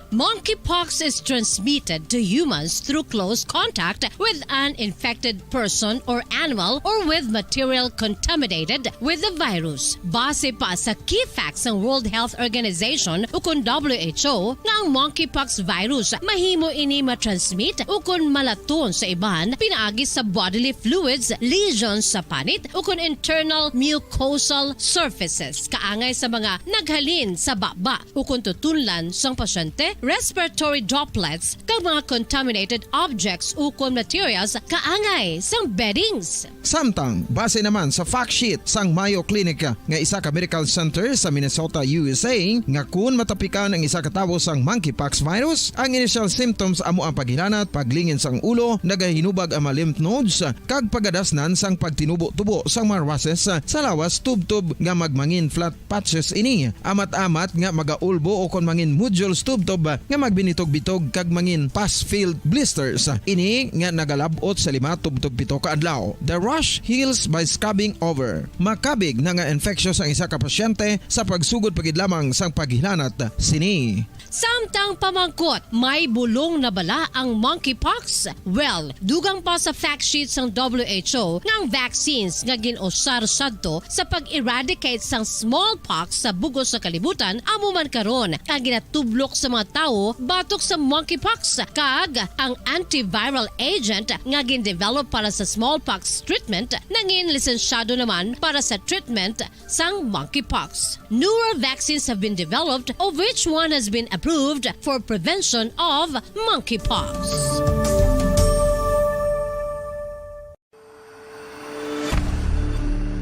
Speaker 3: Monkeypox is transmitted to humans through close contact with an infected person or animal or with material contaminated with the virus. Base pa sa key facts ng World Health Organization ukon WHO nga ang monkeypox virus mahimo ini matransmit ukon malaton sa iban pinaagi sa bodily fluids, lesions sa panit ukon internal mucosal surfaces kaangay sa mga naghalin sa baba ukon tutunlan sang pasyente, respiratory droplets kag mga contaminated objects ukon materials kaangay sang beddings.
Speaker 4: Samtang, base naman sa fact sheet sang Mayo Clinic nga isa ka medical center sa Minnesota, USA, nga kun matapikan ang isa ka tawo sang monkeypox virus, ang initial symptoms amo ang paghilanat, paglingin sang ulo, nagahinubag ang mga lymph nodes, kag pagadasnan sang pagtinubo-tubo sang mga rashes sa lawas tubtub nga magmangin flat patches ini. Amat-amat nga magaulbo o kon mangin nodules tubtub nga magbinitog-bitog kag mangin pus-filled blisters. Ini nga nagalabot sa 5 tubtub 7 ka adlaw. The rash heals by scabbing over. Makabig na nga infectious ang isa ka pasyente sa pagsugod pagid lamang sang paghilanat sini.
Speaker 3: Samtang pamangkot, may bulong na bala ang monkeypox? Well, dugang pa sa fact sheets ng WHO ng vaccines nga ginusar sadto sa pag-eradicate sang smallpox sa bugos sa kalibutan amo man karon kag ginatublok sa mga tao batok sa monkeypox kag ang antiviral agent nga gin-develop para sa smallpox treatment nangin lisensyado naman para sa treatment sang monkeypox. Newer vaccines have been developed of which one has been approved for prevention of monkeypox.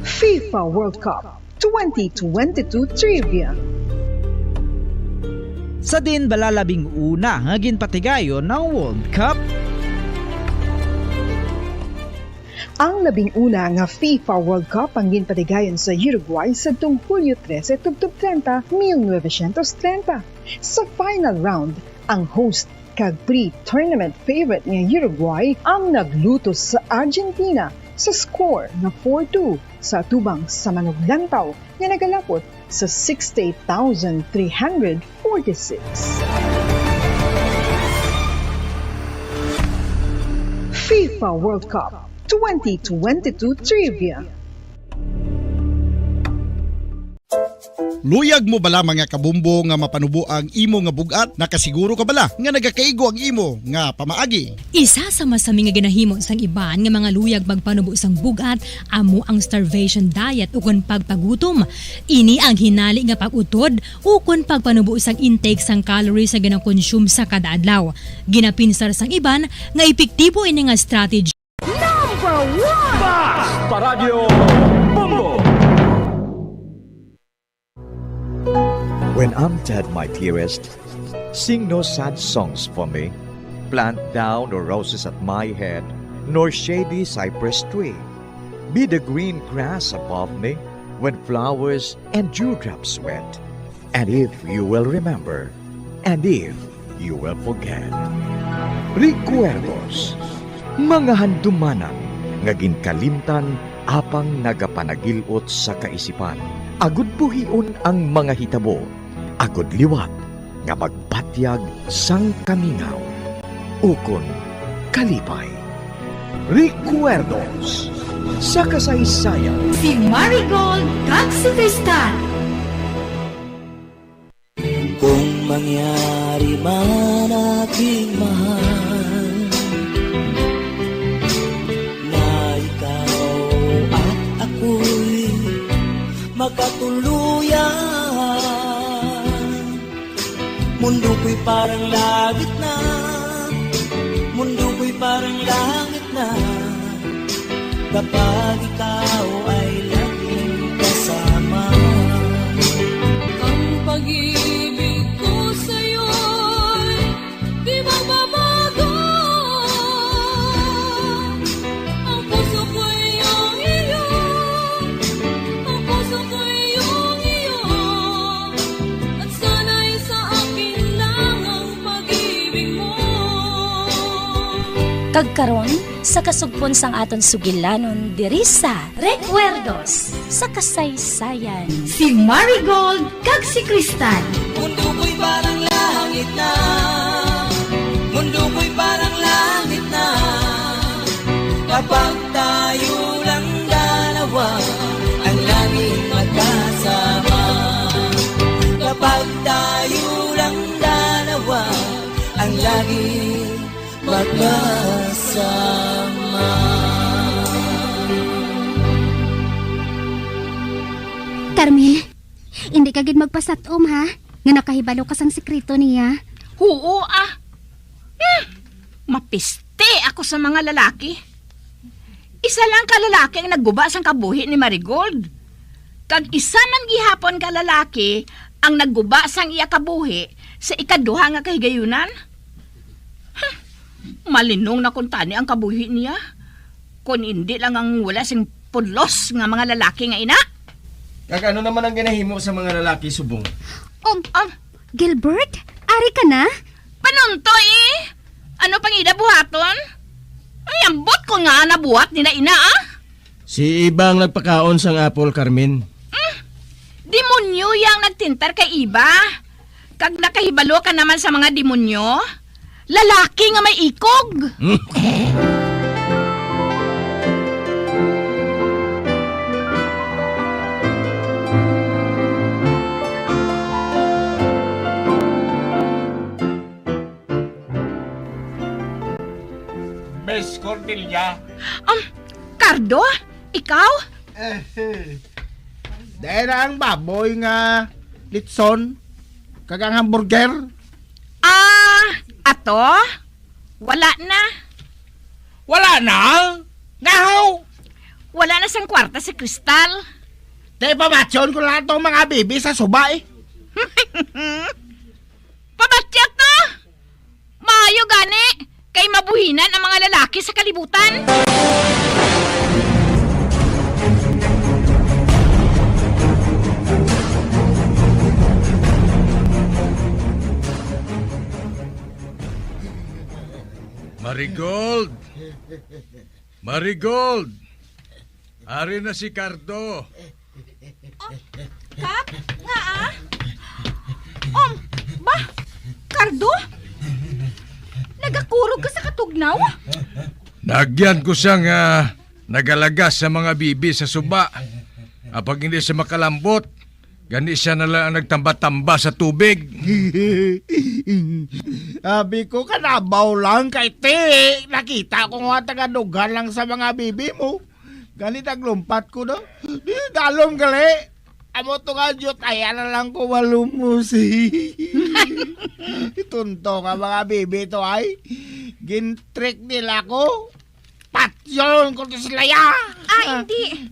Speaker 1: FIFA World Cup 2022 Trivia.
Speaker 2: Sa din balalabing una nga ginpatigayon ng World Cup.
Speaker 1: Ang 11 nga FIFA World Cup ang ginpatigayon sa Uruguay sa Hulyo 13, 1930. Sa final round, ang host kag pre-tournament favorite nga Uruguay ang naglutos sa Argentina sa score na 4-2 sa atubang sa manuglantaw nga nagalapot sa 68,346. FIFA World Cup 2022 Trivia.
Speaker 7: Luyag mo bala mga kabumbo nga mapanubo ang imo nga bugat? Nakasiguro ka bala nga nagakaigo ang imo nga pamaagi?
Speaker 21: Isa sa masami nga ginahimo sang iban nga mga luyag magpanubo sang bugat amo ang starvation diet ukon pagpagutom. Ini ang hinali nga pag-utod ukon pagpanubo sang intake sang calories sa ginakonsume sa kada adlaw. Ginapinsar sang iban nga epektibo ini nga strategy.
Speaker 10: Number 1! Basta Radio Bumbo!
Speaker 16: When I'm dead, my dearest, sing no sad songs for me. Plant down no roses at my head, nor shady cypress tree. Be the green grass above me when flowers and dewdrops wet. And if you will remember, and if you will forget. Recuerdos, mga handumanan, nga ginkalimtan apang nagapanagilot sa kaisipan. Agud buhion ang mga hitabo, agud liwat nga magpatyag sang kamingaw. Ukon kalipay. Recuerdos sa kasaysayan.
Speaker 17: Si Marigold kag si Tristan.
Speaker 18: Kung mangyari man aking mahal na ikaw at ako'y magkatuluyan, mundo ko'y parang langit na, mundo ko'y parang langit na, kapag ikaw ay laging kasama.
Speaker 24: Ang pag-ibig ko sa'yo'y di magbabago. Ang puso ko'y iyong iyo, ang puso ko'y iyong iyo, at sana'y sa akin lang ang pag-ibig mo.
Speaker 25: Kagkaron sa kasugpon sang aton sugilanon diri sa Recuerdos sa kasaysayan.
Speaker 17: Si Marigold kag si Tristan.
Speaker 18: Mundo ko'y parang langit na, tayong dalawa ang lagi magkasama.
Speaker 5: Carmen, hindi ka gid magpasatom ha? Nga nakahibalo ka sang sekreto niya.
Speaker 14: Oo mapiste ako sa mga lalaki. Isa lang ka lalaki ang nagguba sang kabuhi ni Marigold. Kag isa man gihapon ka lalaki ang nagguba sang iya kabuhi sa ikaduha nga kahigayunan. Malinong na kung tani ang kabuhi niya. Kung hindi lang ang wala sing pulos nga mga lalaki nga ina.
Speaker 6: Kag ano naman ang ginahimo sa mga lalaki, Subong?
Speaker 5: Gilbert, ari ka na?
Speaker 14: Panuntoy Ano pang ida buhaton? Ay, ambot ko nga nabuhat nila ina
Speaker 6: Si Iba ang nagpakaon sang apple, Carmen.
Speaker 14: Demonyo yang nagtintar kay Iba. Kag nakahibalo ka naman sa mga demonyo, lalaki nga may ikog.
Speaker 9: Miss Cordelia.
Speaker 14: Cardo? Ikaw?
Speaker 9: Dahil ang baboy nga litson, kagang hamburger.
Speaker 14: Ato? Wala na.
Speaker 9: Wala na? Ngaw?
Speaker 14: Wala na sang kwarta si Kristal.
Speaker 9: Dahil pamatyon ko lahat ng mga bibi sa subay.
Speaker 14: Pabatyat na! Maayo gani! Kay mabuhinan ang mga lalaki sa kalibutan.
Speaker 12: Marigold! Marigold! Ari na si Cardo.
Speaker 14: Kap? Nga ba? Cardo? Nagakurog ka sa katugnaw?
Speaker 12: Nagyan ko siyang nagalagas sa mga bibi sa suba. Apag hindi siya makalambot, gani siya na lang ang nagtamba-tamba sa tubig.
Speaker 9: Sabi ko, kanabaw lang kay te. Nakita ko nga tagadugan lang sa mga bibi mo. Gani taglumpat ko na. Dalom gali. Amo to nga Diyot, ay na lang ko malumusi. Itunto nga mga bibi to ay. Gintrick nila ko. Patyon ko to sila ya.
Speaker 13: Hindi.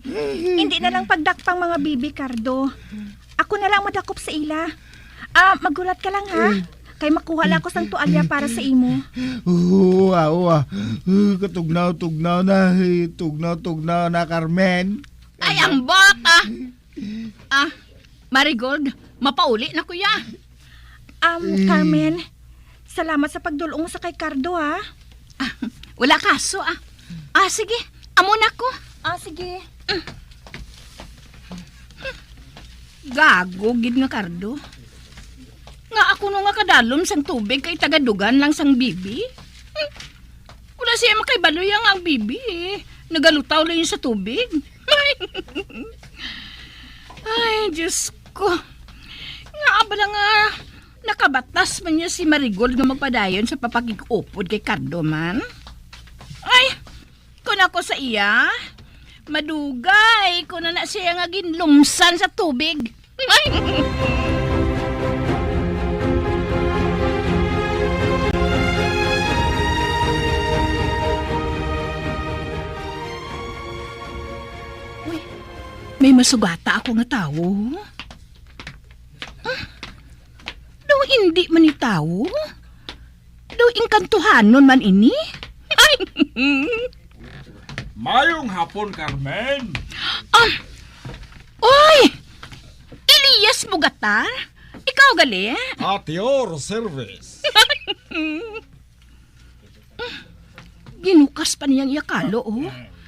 Speaker 13: Hindi na lang pagdakpang mga bibi, Cardo. Ako na lang madakop sa ila. Magulat ka lang ha. Kay makuha lang ko sang tualya para sa imo.
Speaker 9: Katugnaw-tugnaw na. Tugnaw-tugnaw na, Carmen.
Speaker 14: Ay, ang bata. Marigold, mapauli na kuya.
Speaker 13: Carmen, salamat sa pagdulong sa kay Cardo ha.
Speaker 14: Wala kaso sige, amo na ko.
Speaker 13: Sige.
Speaker 14: Gago, gid nga Cardo. Nga ako no nga kadalom sang tubig kay tagadugan lang sang bibi. Wala siya makaibaloy ang bibi. Nagalutaw lang yun sa tubig. Ay, Diyos ko. Nga abala nga, nakabatas man niya si Marigold nga magpadayon sa papakikupod kay Cardo man. Ay, kung ako sa iya, madugay kung na siya nga ginlumsan sa tubig. Ay! May masugata ako nga tao. Daw hindi man ni tao. Daw inkantuhanon man ini.
Speaker 9: Mayong hapon, Carmen.
Speaker 14: Oy! Elias Mugatar? Ikaw gali?
Speaker 9: At your service.
Speaker 14: Ginukas pa niyang iyakalo,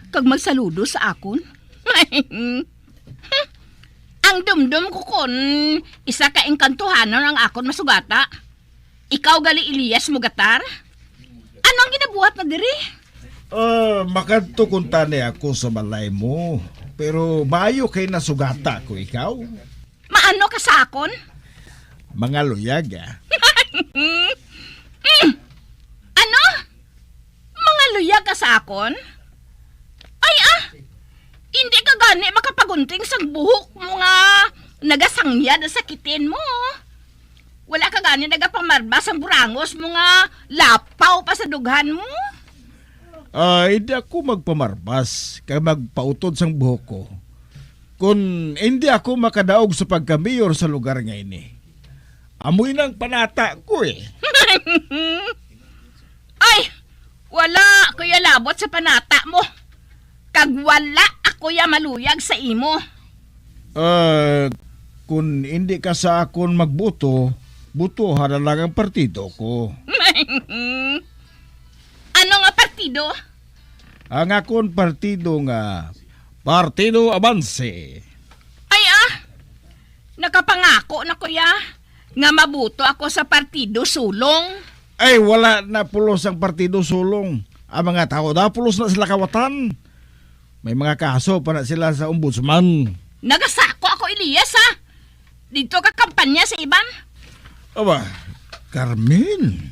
Speaker 14: kag magsaludo sa akon. Ang dumdum ko kon isa ka engkantuhanon ang akon masugata. Ikaw gali Elias Mugatar? Ano ang ginabuhat na diri?
Speaker 9: Makadto kung tani ako sa balay mo. Pero bayo kay nasugata ko ikaw.
Speaker 14: Maano ka sa akon?
Speaker 9: Mga luyag
Speaker 8: sa akon? Ay hindi ka gani makapagunting sang buhok mo nga nagasangyad sa sakitin mo. Wala ka gani nagapamarbas ang burangos mo nga lapaw pa sa dughan mo.
Speaker 9: Hindi ako magpamarbas kay magpautod sang buhok ko. Kung hindi ako makadaog sa pagka-mayor sa lugar nga ini. Amoy ng panata ko eh.
Speaker 8: Ay, wala kuya labot sa panata mo. Kag wala ako ya maluyag sa imo.
Speaker 9: Kung hindi ka sa akon magbuto, butuhan na lang ang partido ko.
Speaker 8: Ano nga partido?
Speaker 9: Ang akon partido nga, Partido Avance.
Speaker 8: Ay nakapangako na kuya nga mabuto ako sa partido sulong.
Speaker 9: Ay, wala na pulos ang partido sulong. Ang mga tao na pulos na sila kawatan. May mga kaso pa na sila sa ombudsman.
Speaker 8: Nagasako ako, Elias, ha? Dito ka kampanya sa iban?
Speaker 9: Aba, Carmen,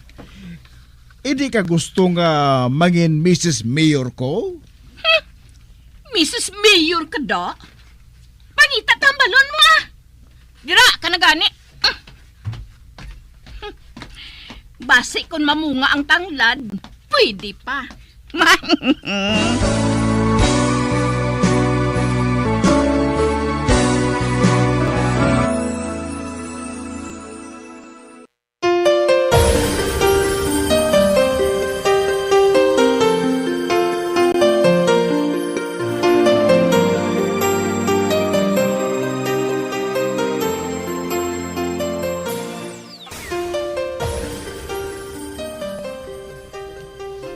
Speaker 9: hindi ka gusto nga maging Mrs. Mayor ko?
Speaker 8: Mrs. Mayor ka da? Pangita tambalon mo, Dira ka na gani. Basi kung mamunga ang tanglad, pwede pa.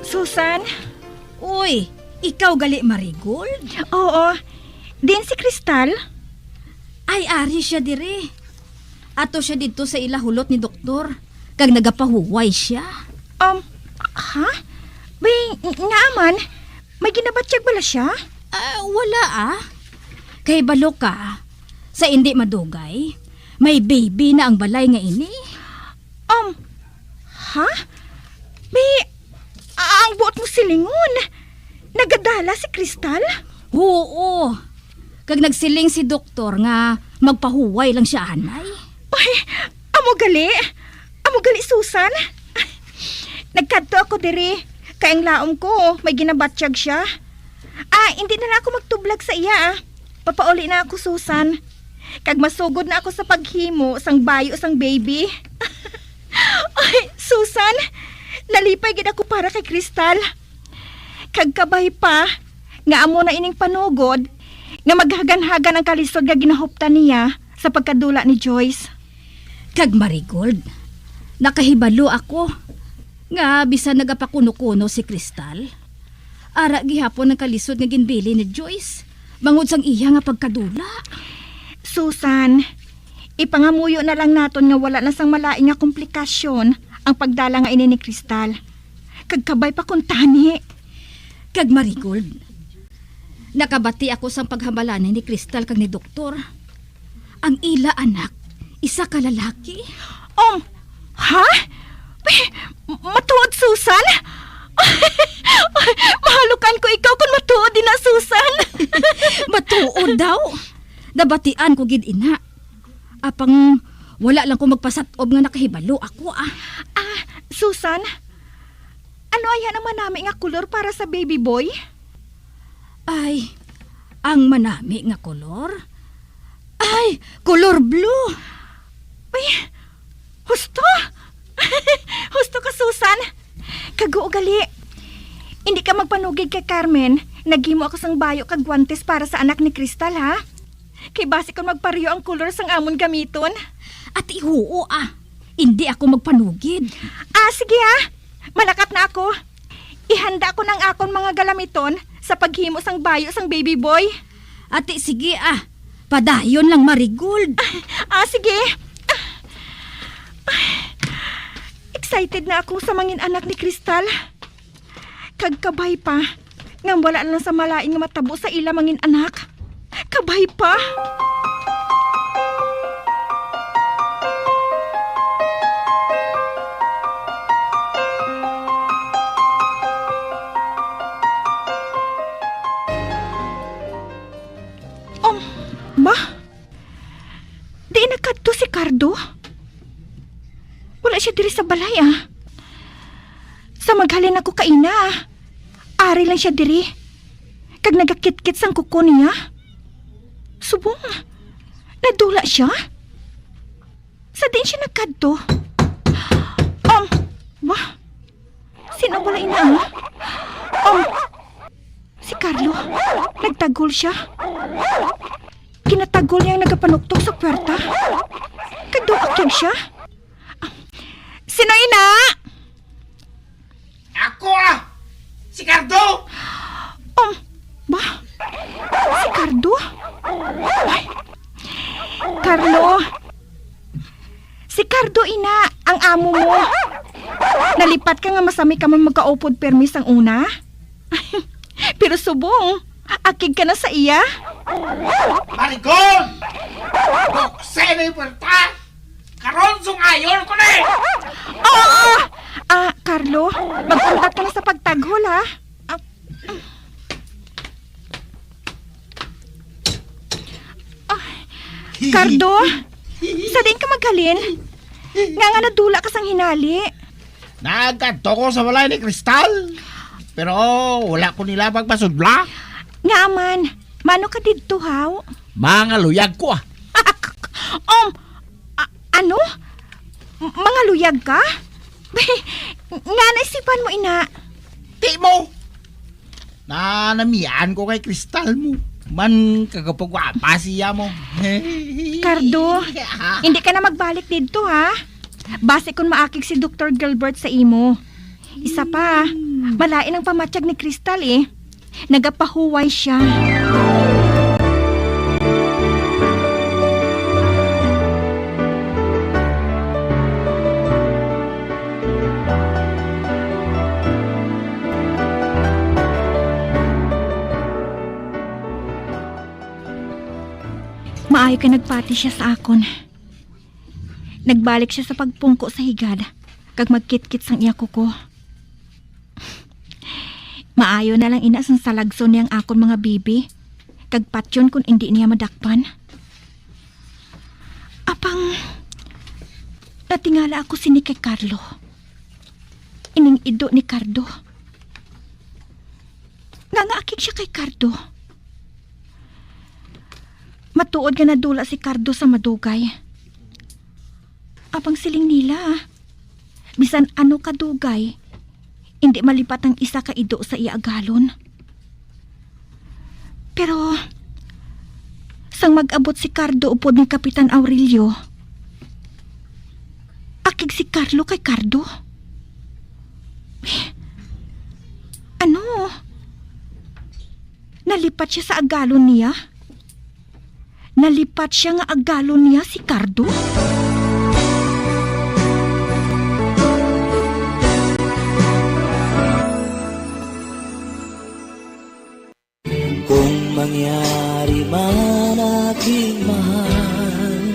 Speaker 13: Susan?
Speaker 14: Uy, ikaw gali Marigold?
Speaker 13: Oo. Din si Crystal?
Speaker 14: Ay, ari siya dire. Ato siya dito sa ilahulot ni doktor. Kag nagapahuway siya.
Speaker 13: Ha? Bay, nga man, may ginabatsyag bala siya?
Speaker 14: Wala Kay balo ka, sa hindi madugay, may baby na ang balay nga ini.
Speaker 13: Ha? Bay, ang buot mo silingon. Nagadala si Crystal?
Speaker 14: Oo. Kag nagsiling si doktor nga magpahuway lang siya anay.
Speaker 13: Ay, amo gali. Amo gali, Susan. Nagkadto ako diri. Kayang laom ko, may ginabatsyag siya. Hindi na lang ako magtublag sa iya. Papauli na ako, Susan. Kag masugod na ako sa paghimo sang bayo sang baby. Ay, Susan, nalipay gid ako para kay Crystal. Kag kabay pa, nga amo na ining panugod, nga maghagan-hagan ang kalisod nga ginahuptan niya sa pagkadula ni Joyce.
Speaker 14: Kag Marigold, nakahibalo ako nga bisan nagapakuno-kuno si Crystal. Ara gihapon ang kalisod nga ginbili ni Joyce, bangod sang iya nga pagkadula.
Speaker 13: Susan, ipangamuyo na lang naton nga wala na sang malaing nga komplikasyon ang pagdala nga ini ni Crystal. Kag kabay pa kun tani.
Speaker 14: Kag Marigold, nakabati ako sang paghambalanan ni Crystal kag ni doktor. Ang ila anak, isa ka lalaki.
Speaker 13: Ha? Matuod, Susan? Mahalukan ko ikaw kung matuod din na, Susan.
Speaker 14: Matuod daw. Nabatian ko gid ina. Apang wala lang ko magpasatob nga nakahibalo ako
Speaker 13: Susan, ano ayan ang manami nga kulor para sa baby boy?
Speaker 14: Ay, ang manami nga kolor? Ay, color blue.
Speaker 13: Ay, husto. Husto ka, Susan. Kaguugali. Hindi ka magpanugid kay Carmen. Naghimo ako sang bayo kag guantes para sa anak ni Crystal, ha? Kay basi kung magpariyo ang kulor sang amon gamiton.
Speaker 14: At ihuo hindi ako magpanugid.
Speaker 13: Sige malakat na ako. Ihanda ko ng akon mga galamiton sa paghimo sang bayo sang baby boy.
Speaker 14: Ati sige padayon lang Marigold.
Speaker 13: Sige. Excited na ako sa mangin anak ni Crystal. Kagkabay pa nga wala lang sa malaing nga matabo sa ila mangin anak. Kabay pa. Wala siya diri sa balay Sa maghalin ako kaina Ari lang siya diri. Kag nagakit-kit sang kuko niya. Subong, nadula siya. Sa din siya nagkadto. Ba? Sino wala ina si Carlo. Nagtagol siya. Kinatagol niya ang nagapanuktok sa puwerta. Kag doakig siya. Sino ina?
Speaker 9: Ako Si Cardo!
Speaker 13: Ba? Si Cardo? Ay, Carlo! Si Cardo, ina, ang amo mo. Nalipat ka nga masami ka man magkaupod permis ang una. Pero subong, akig ka na sa iya.
Speaker 9: Maricol! Bukse na yung puerta! Karon sung ayon ko na
Speaker 13: Oo! Carlo, mag-untat ka na sa pagtaghol, Cardo, sa din ka maghalin? Nga nadula ka sang hinali.
Speaker 9: Nagkanto ko sa balay ni Kristal. Pero wala ko nila pagpasudla.
Speaker 13: Nga man, mano ka dito, haw?
Speaker 9: Mga luyag ko
Speaker 13: Ano? Mga luyag ka? Nga naisipan mo, ina.
Speaker 9: Di mo! Nanamian ko kay Kristal mo. Man kagapagwapa siya mo.
Speaker 13: Cardo, hindi ka na magbalik dito, ha? Base kung maakig si Dr. Gilbert sa imo. Isa pa, malain ang pamatsyag ni Kristal Nagapahuway siya. Maayo ka nagpati siya sa akon. Nagbalik siya sa pagpungko sa higad, kag magkit-kit sang iya kuko. Maayo na lang ina sang salagson niyang akon mga bibi, kag patyon kung hindi niya madakpan. Apang, natingala ako sini kay Carlo. Ining ido ni Cardo. Nangaakig siya kay Cardo. Matuod nga nadula si Cardo sa madugay. Apang siling nila, bisan ano kadugay, hindi malipat ang isa ka ido sa iagalon. Pero, sang mag-abot si Cardo upod ni Kapitan Aurelio, akig si Carlo kay Cardo. Ano? Nalipat siya sa agalon niya? Nalipat siya nga agalon niya si Cardo?
Speaker 18: Kung mangyari man aking mahal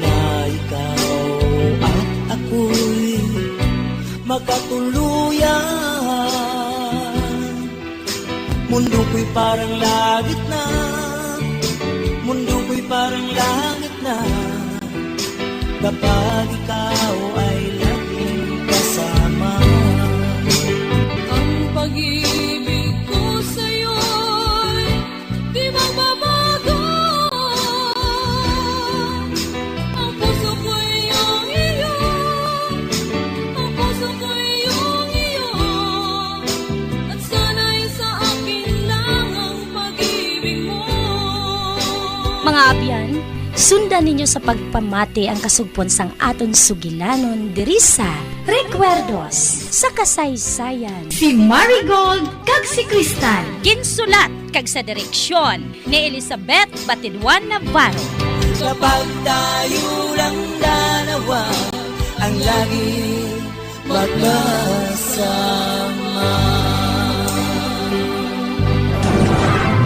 Speaker 18: na ikaw at ako'y magkatuluyan, mundo ko'y parang langit na, mundo ko'y parang langit na, kapag ikaw ay laging kasama. Ang pag-ibig ko sa'yo'y di magbabago, ang puso ko'y iyong iyo, ang puso ko'y iyong iyo, at sana'y sa akin lang ang pag-ibig mo.
Speaker 25: Mga abyan, sundan ninyo sa pagpamati ang kasugpon sang aton sugilanon diri sa Recuerdos sa kasaysayan.
Speaker 17: Si Marigold kag si Kristal.
Speaker 25: Ginsulat kag sa direksyon ni Elizabeth Batidwan Navarro.
Speaker 18: Kapag tayo lang dalawa ang lagi magkasama.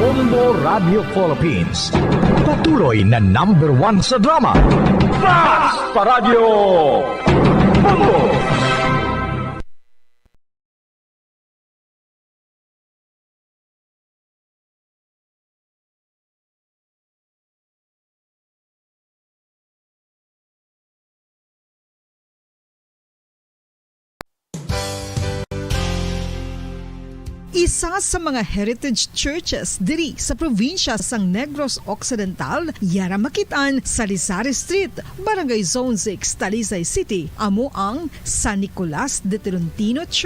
Speaker 11: Bombo Radio Philippines. Patuloy na #1 sa drama. Mas Paradio Bombo!
Speaker 1: Isa sa mga heritage churches diri sa probinsya sang Negros Occidental, yara makitaan sa Rizal Street, Barangay Zone 6, Talisay City, amo ang San Nicolas de Tolentino Church.